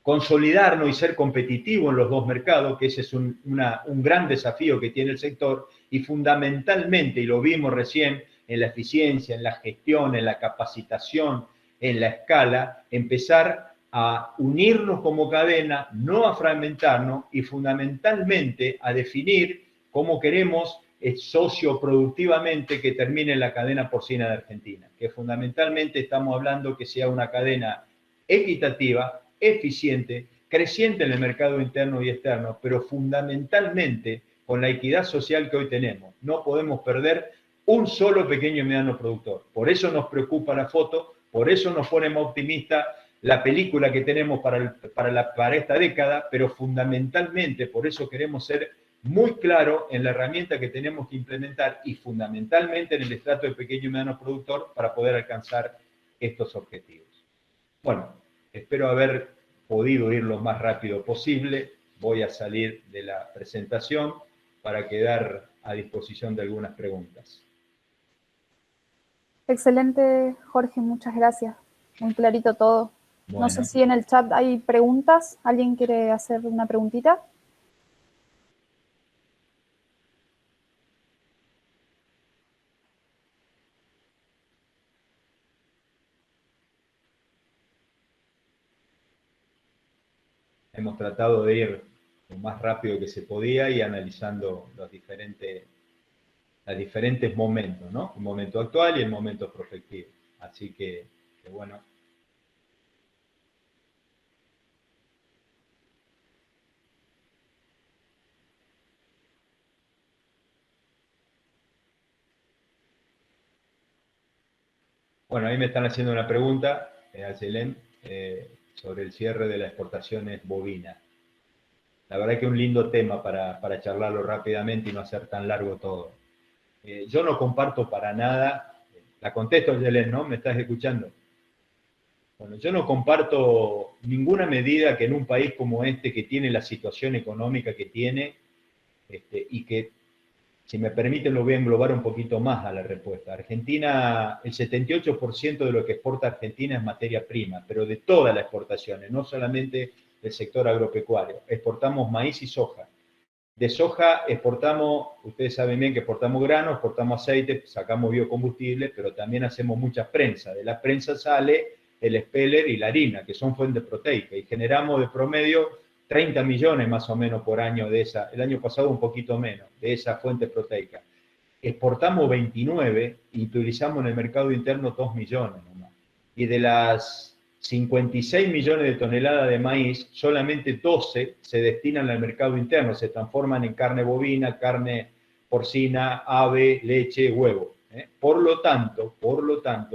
consolidarnos y ser competitivos en los dos mercados, que ese es un gran desafío que tiene el sector, y fundamentalmente, y lo vimos recién, en la eficiencia, en la gestión, en la capacitación, en la escala, empezar a unirnos como cadena, no a fragmentarnos, y fundamentalmente a definir cómo queremos socioproductivamente que termine la cadena porcina de Argentina, que fundamentalmente estamos hablando que sea una cadena equitativa, eficiente, creciente en el mercado interno y externo, pero fundamentalmente con la equidad social que hoy tenemos. No podemos perder un solo pequeño y mediano productor. Por eso nos preocupa la foto, por eso nos pone más optimista la película que tenemos para esta década, pero fundamentalmente por eso queremos ser muy claros en la herramienta que tenemos que implementar y fundamentalmente en el estrato de pequeño y mediano productor para poder alcanzar estos objetivos. Bueno, espero haber podido ir lo más rápido posible. Voy a salir de la presentación para quedar a disposición de algunas preguntas.
Excelente, Jorge, muchas gracias. Muy clarito todo.
Bueno.
No sé si en el chat hay preguntas. ¿Alguien quiere hacer una preguntita?
Hemos tratado de ir lo más rápido que se podía y analizando los diferentes momentos, ¿no? El momento actual y el momento prospectivo. Así que bueno. Bueno, ahí me están haciendo una pregunta, Ayelen, sobre el cierre de las exportaciones bovinas. La verdad que es un lindo tema para charlarlo rápidamente y no hacer tan largo todo. Yo no comparto para nada, la contesto, Ayelen, ¿no? ¿Me estás escuchando? Bueno, yo no comparto ninguna medida que en un país como este, que tiene la situación económica que tiene, y que Si me permiten, lo voy a englobar un poquito más a la respuesta. Argentina, el 78% de lo que exporta Argentina es materia prima, pero de todas las exportaciones, no solamente del sector agropecuario. Exportamos maíz y soja. De soja exportamos, ustedes saben bien que exportamos grano, exportamos aceite, sacamos biocombustible, pero también hacemos mucha prensa. De la prensa sale el speller y la harina, que son fuentes proteicas, y generamos de promedio 30 millones más o menos por año de esa, el año pasado un poquito menos, de esa fuente proteica. Exportamos 29 y utilizamos en el mercado interno 2 millones nomás. Y de las 56 millones de toneladas de maíz, solamente 12 se destinan al mercado interno, se transforman en carne bovina, carne porcina, ave, leche, huevo. Por lo tanto,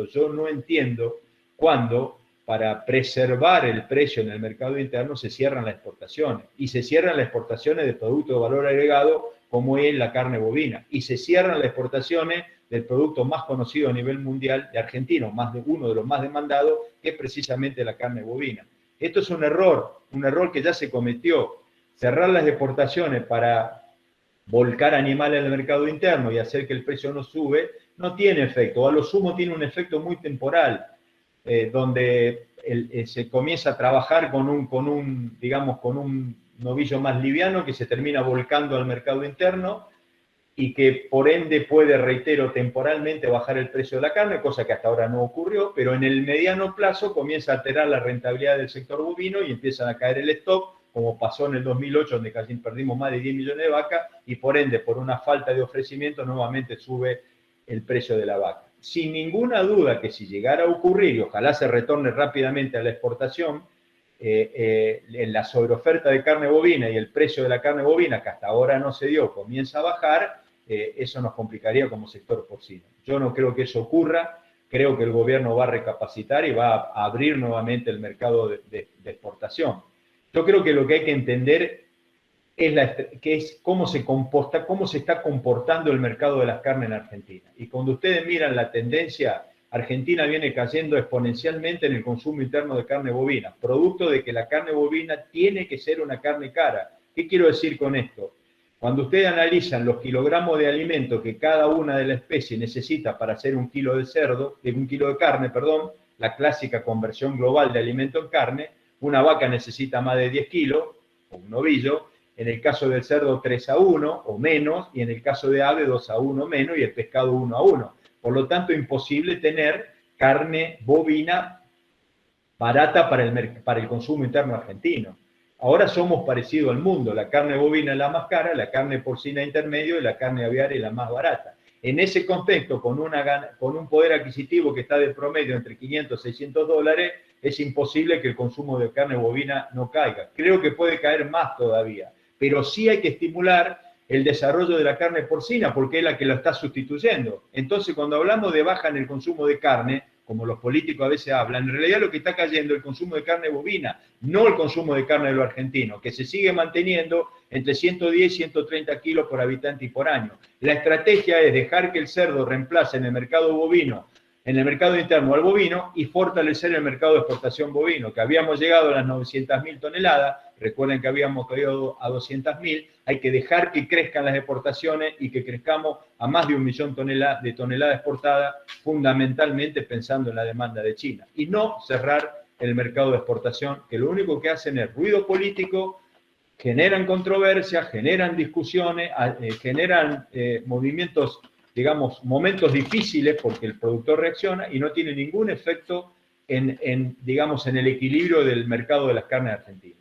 yo no entiendo cuándo, para preservar el precio en el mercado interno, se cierran las exportaciones. Y se cierran las exportaciones de productos de valor agregado, como es la carne bovina. Y se cierran las exportaciones del producto más conocido a nivel mundial de argentino, uno de los más demandados, que es precisamente la carne bovina. Esto es un error que ya se cometió. Cerrar las exportaciones para volcar animales al mercado interno y hacer que el precio no sube, no tiene efecto, o a lo sumo tiene un efecto muy temporal, donde se comienza a trabajar con un novillo más liviano que se termina volcando al mercado interno y que por ende puede, reitero, temporalmente bajar el precio de la carne, cosa que hasta ahora no ocurrió, pero en el mediano plazo comienza a alterar la rentabilidad del sector bovino y empiezan a caer el stock, como pasó en el 2008, donde casi perdimos más de 10 millones de vacas, y por ende, por una falta de ofrecimiento, nuevamente sube el precio de la vaca. Sin ninguna duda que si llegara a ocurrir, y ojalá se retorne rápidamente a la exportación, la sobreoferta de carne bovina y el precio de la carne bovina, que hasta ahora no se dio, comienza a bajar, eso nos complicaría como sector porcino. Yo no creo que eso ocurra, creo que el gobierno va a recapacitar y va a abrir nuevamente el mercado de exportación. Yo creo que lo que hay que entender es cómo se comporta, cómo se está comportando el mercado de las carnes en Argentina. Y cuando ustedes miran la tendencia, Argentina viene cayendo exponencialmente en el consumo interno de carne bovina, producto de que la carne bovina tiene que ser una carne cara. ¿Qué quiero decir con esto? Cuando ustedes analizan los kilogramos de alimento que cada una de las especies necesita para hacer un kilo de carne, la clásica conversión global de alimento en carne, una vaca necesita más de 10 kilos, o un novillo, en el caso del cerdo 3-1 o menos, y en el caso de ave 2-1 menos, y el pescado 1-1. Por lo tanto, imposible tener carne bovina barata para el consumo interno argentino. Ahora somos parecidos al mundo, la carne bovina es la más cara, la carne porcina intermedio y la carne aviaria es la más barata. En ese contexto, con un poder adquisitivo que está de promedio entre 500 y 600 dólares, es imposible que el consumo de carne bovina no caiga. Creo que puede caer más todavía, pero sí hay que estimular el desarrollo de la carne porcina, porque es la que lo está sustituyendo. Entonces, cuando hablamos de baja en el consumo de carne, como los políticos a veces hablan, en realidad lo que está cayendo es el consumo de carne bovina, no el consumo de carne de lo argentino, que se sigue manteniendo entre 110 y 130 kilos por habitante y por año. La estrategia es dejar que el cerdo reemplace en el mercado bovino, en el mercado interno al bovino, y fortalecer el mercado de exportación bovino, que habíamos llegado a las 900.000 toneladas, recuerden que habíamos caído a 200.000, hay que dejar que crezcan las exportaciones y que crezcamos a más de 1 millón de toneladas exportadas, fundamentalmente pensando en la demanda de China, y no cerrar el mercado de exportación, que lo único que hacen es ruido político, generan controversias, generan discusiones, generan movimientos, digamos, momentos difíciles porque el productor reacciona y no tiene ningún efecto digamos, en el equilibrio del mercado de las carnes argentinas.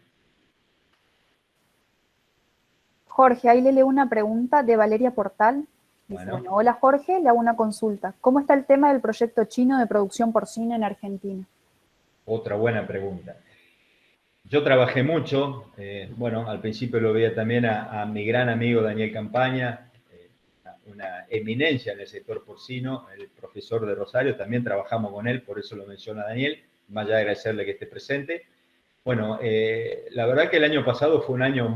Jorge, ahí le leo una pregunta de Valeria Portal. Dice, bueno, hola Jorge, le hago una consulta. ¿Cómo está el tema del proyecto chino de producción porcina en Argentina?
Otra buena pregunta. Yo trabajé mucho, bueno, al principio lo veía también a mi gran amigo Daniel Campaña, una eminencia en el sector porcino, el profesor de Rosario, también trabajamos con él, por eso lo menciona Daniel, más allá de agradecerle que esté presente. Bueno, la verdad que el año pasado fue un año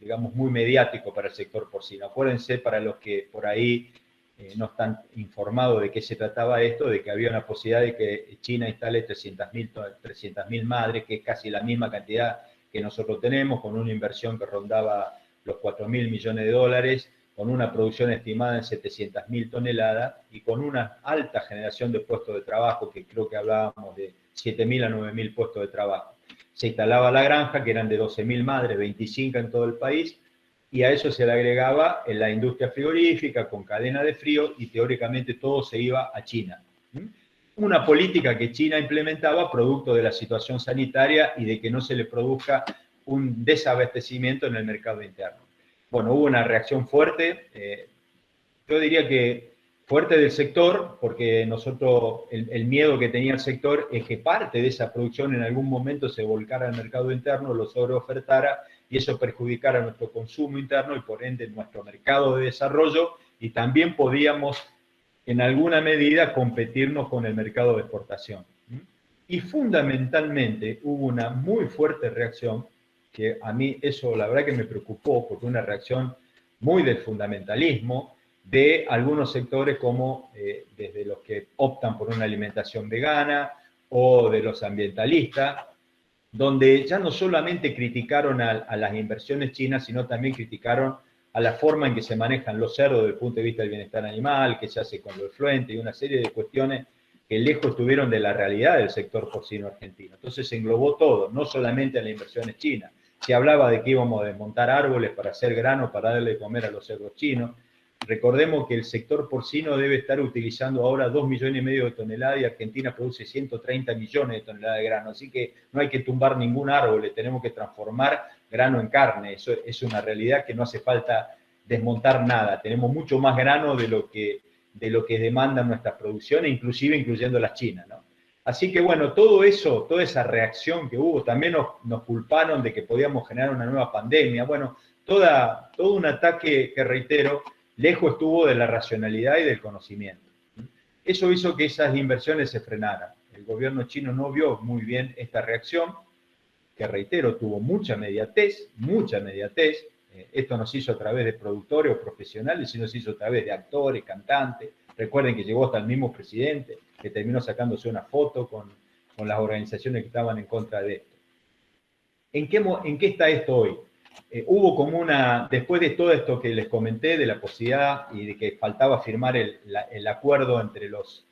digamos, muy mediático para el sector porcino. Acuérdense, para los que por ahí no están informados de qué se trataba esto, de que había una posibilidad de que China instale 300.000 madres, que es casi la misma cantidad que nosotros tenemos, con una inversión que rondaba los 4.000 millones de dólares, con una producción estimada en 700.000 toneladas y con una alta generación de puestos de trabajo, que creo que hablábamos de 7.000 a 9.000 puestos de trabajo. Se instalaba la granja, que eran de 12.000 madres, 25 en todo el país, y a eso se le agregaba en la industria frigorífica, con cadena de frío, y teóricamente todo se iba a China. Una política que China implementaba producto de la situación sanitaria y de que no se le produzca un desabastecimiento en el mercado interno. Bueno, hubo una reacción fuerte, yo diría que fuerte del sector, porque nosotros, el miedo que tenía el sector es que parte de esa producción en algún momento se volcara al mercado interno, lo sobreofertara y eso perjudicara nuestro consumo interno y por ende nuestro mercado de desarrollo, y también podíamos en alguna medida competirnos con el mercado de exportación. Y fundamentalmente hubo una muy fuerte reacción, que a mí eso la verdad que me preocupó, porque una reacción muy del fundamentalismo de algunos sectores como desde los que optan por una alimentación vegana o de los ambientalistas, donde ya no solamente criticaron a las inversiones chinas, sino también criticaron a la forma en que se manejan los cerdos desde el punto de vista del bienestar animal, que se hace con lo efluente y una serie de cuestiones que lejos estuvieron de la realidad del sector porcino argentino. Entonces se englobó todo, no solamente las inversiones chinas. Se hablaba de que íbamos a desmontar árboles para hacer grano, para darle de comer a los cerdos chinos. Recordemos que el sector porcino debe estar utilizando ahora 2,5 millones de toneladas y Argentina produce 130 millones de toneladas de grano. Así que no hay que tumbar ningún árbol, tenemos que transformar grano en carne. Eso es una realidad que no hace falta desmontar nada. Tenemos mucho más grano de lo que demandan nuestras producciones, inclusive incluyendo las chinas, ¿no? Así que bueno, todo eso, toda esa reacción que hubo, también nos culparon de que podíamos generar una nueva pandemia. Bueno, todo un ataque que, reitero, lejos estuvo de la racionalidad y del conocimiento. Eso hizo que esas inversiones se frenaran. El gobierno chino no vio muy bien esta reacción, que, reitero, tuvo mucha mediatez, mucha mediatez. Esto no se hizo a través de productores o profesionales, sino se hizo a través de actores, cantantes. Recuerden que llegó hasta el mismo presidente, que terminó sacándose una foto con las organizaciones que estaban en contra de esto. ¿En qué está esto hoy? Hubo como después de todo esto que les comenté, de la posibilidad y de que faltaba firmar el acuerdo entre los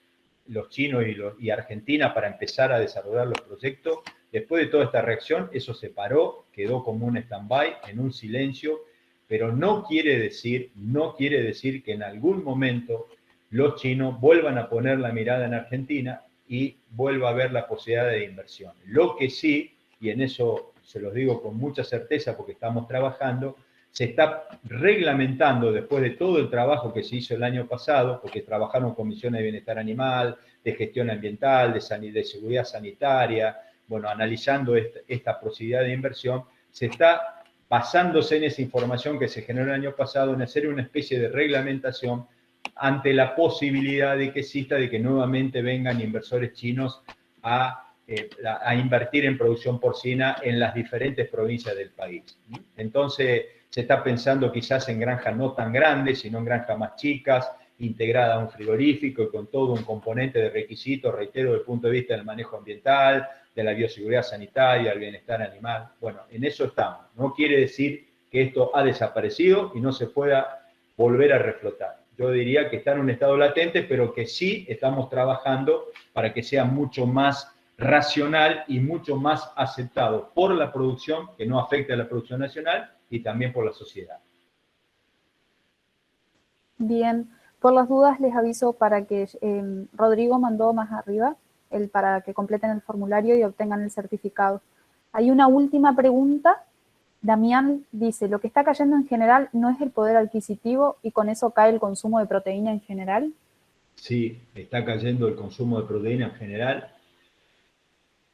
chinos y Argentina para empezar a desarrollar los proyectos, después de toda esta reacción, eso se paró, quedó como un stand-by, en un silencio, pero no quiere decir que en algún momento los chinos vuelvan a poner la mirada en Argentina y vuelva a haber la posibilidad de inversión. Lo que sí, y en eso se los digo con mucha certeza porque estamos trabajando, se está reglamentando después de todo el trabajo que se hizo el año pasado, porque trabajaron comisiones de bienestar animal, de gestión ambiental, de seguridad sanitaria, bueno, analizando esta posibilidad de inversión, se está basándose en esa información que se generó el año pasado en hacer una especie de reglamentación ante la posibilidad de que exista, de que nuevamente vengan inversores chinos a invertir en producción porcina en las diferentes provincias del país. Entonces, se está pensando quizás en granjas no tan grandes, sino en granjas más chicas, integrada a un frigorífico y con todo un componente de requisitos, reitero, desde el punto de vista del manejo ambiental, de la bioseguridad sanitaria, del bienestar animal. Bueno, en eso estamos. No quiere decir que esto ha desaparecido y no se pueda volver a reflotar. Yo diría que está en un estado latente, pero que sí estamos trabajando para que sea mucho más racional y mucho más aceptado por la producción, que no afecte a la producción nacional, y también por la sociedad.
Bien, por las dudas les aviso para que Rodrigo mandó más arriba para que completen el formulario y obtengan el certificado. Hay una última pregunta. Damián dice, lo que está cayendo en general no es el poder adquisitivo y con eso cae el consumo de proteína en general.
Sí, está cayendo el consumo de proteína en general.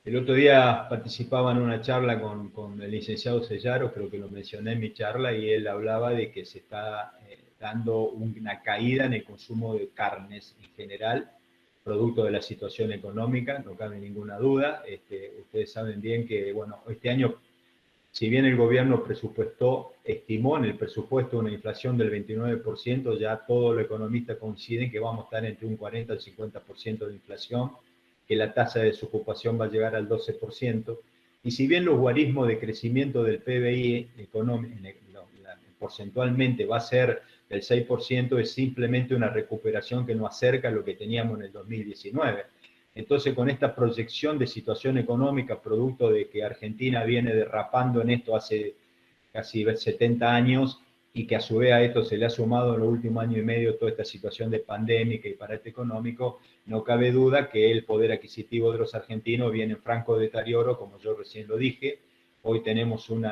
El otro día participaba en una charla con el licenciado Sellaro, creo que lo mencioné en mi charla, y él hablaba de que se está dando una caída en el consumo de carnes en general, producto de la situación económica, no cabe ninguna duda. Ustedes saben bien que, bueno, este año, si bien el gobierno estimó en el presupuesto una inflación del 29%, ya todos los economistas coinciden que vamos a estar entre un 40 al 50% de inflación, que la tasa de desocupación va a llegar al 12%, y si bien los guarismos de crecimiento del PBI en porcentualmente va a ser del 6%, es simplemente una recuperación que nos acerca a lo que teníamos en el 2019. Entonces, con esta proyección de situación económica, producto de que Argentina viene derrapando en esto hace casi 70 años, y que a su vez a esto se le ha sumado en los últimos años y medio toda esta situación de pandémica y parate económico, no cabe duda que el poder adquisitivo de los argentinos viene en franco deterioro, como yo recién lo dije. Hoy tenemos un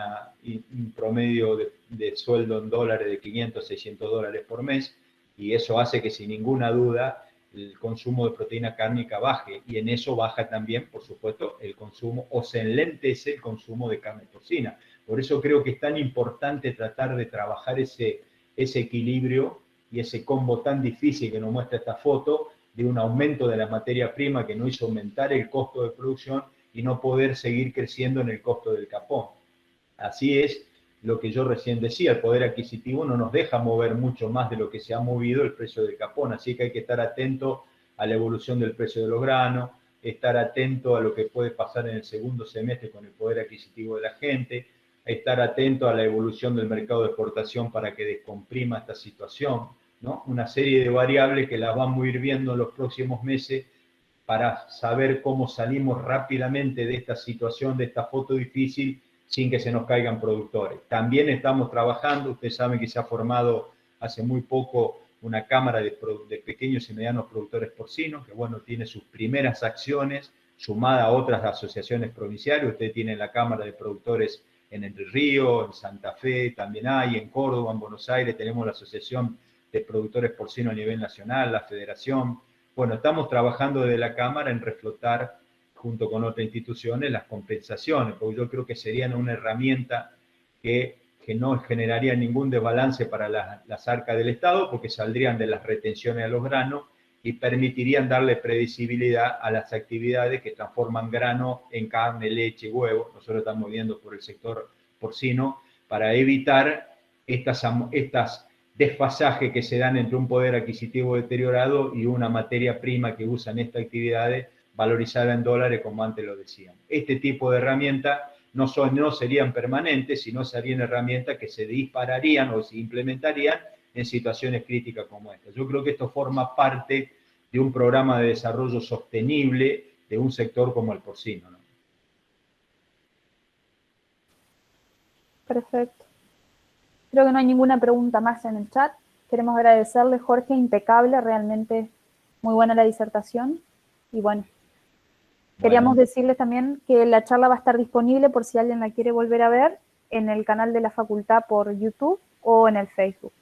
promedio de sueldo en dólares de 500, 600 dólares por mes, y eso hace que sin ninguna duda el consumo de proteína cárnica baje, y en eso baja también, por supuesto, el consumo, o se enlentece el consumo de carne porcina. Por eso creo que es tan importante tratar de trabajar ese equilibrio y ese combo tan difícil que nos muestra esta foto, de un aumento de la materia prima que nos hizo aumentar el costo de producción y no poder seguir creciendo en el costo del capón. Así es lo que yo recién decía, el poder adquisitivo no nos deja mover mucho más de lo que se ha movido el precio del capón, así que hay que estar atento a la evolución del precio de los granos, estar atento a lo que puede pasar en el segundo semestre con el poder adquisitivo de la gente, estar atento a la evolución del mercado de exportación para que descomprima esta situación, ¿no? Una serie de variables que las vamos a ir viendo en los próximos meses para saber cómo salimos rápidamente de esta situación, de esta foto difícil, sin que se nos caigan productores. También estamos trabajando, ustedes saben que se ha formado hace muy poco una cámara de pequeños y medianos productores porcinos, que bueno, tiene sus primeras acciones, sumada a otras asociaciones provinciales. Ustedes tienen la Cámara de Productores en Entre Ríos, en Santa Fe también hay, en Córdoba, en Buenos Aires, tenemos la Asociación de Productores Porcinos a nivel nacional, la Federación. Bueno, estamos trabajando desde la Cámara en reflotar, junto con otras instituciones, las compensaciones, porque yo creo que serían una herramienta que no generaría ningún desbalance para las arcas del Estado, porque saldrían de las retenciones a los granos y permitirían darle previsibilidad a las actividades que transforman grano en carne, leche, huevo. Nosotros estamos viendo por el sector porcino para evitar estas desfasajes que se dan entre un poder adquisitivo deteriorado y una materia prima que usan estas actividades valorizada en dólares, como antes lo decían. Este tipo de herramientas no serían permanentes, sino serían herramientas que se dispararían o se implementarían en situaciones críticas como esta. Yo creo que esto forma parte de un programa de desarrollo sostenible de un sector como el porcino, ¿no?
Perfecto. Creo que no hay ninguna pregunta más en el chat. Queremos agradecerle, Jorge, impecable, realmente muy buena la disertación. Y bueno, queríamos decirles también que la charla va a estar disponible por si alguien la quiere volver a ver en el canal de la facultad por YouTube o en el Facebook.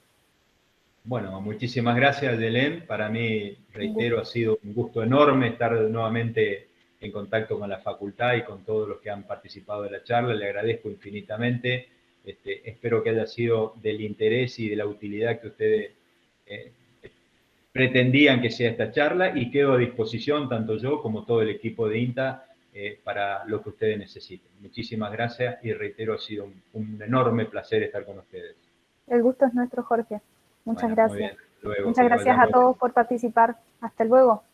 Bueno, muchísimas gracias, Yelén. Para mí, reitero, ha sido un gusto enorme estar nuevamente en contacto con la facultad y con todos los que han participado de la charla. Le agradezco infinitamente. Espero que haya sido del interés y de la utilidad que ustedes pretendían que sea esta charla, y quedo a disposición, tanto yo como todo el equipo de INTA, para lo que ustedes necesiten. Muchísimas gracias y reitero, ha sido un enorme placer estar con ustedes.
El gusto es nuestro, Jorge. Muchas gracias.
Muy bien. Luego,
muchas gracias a todos por participar. Hasta luego.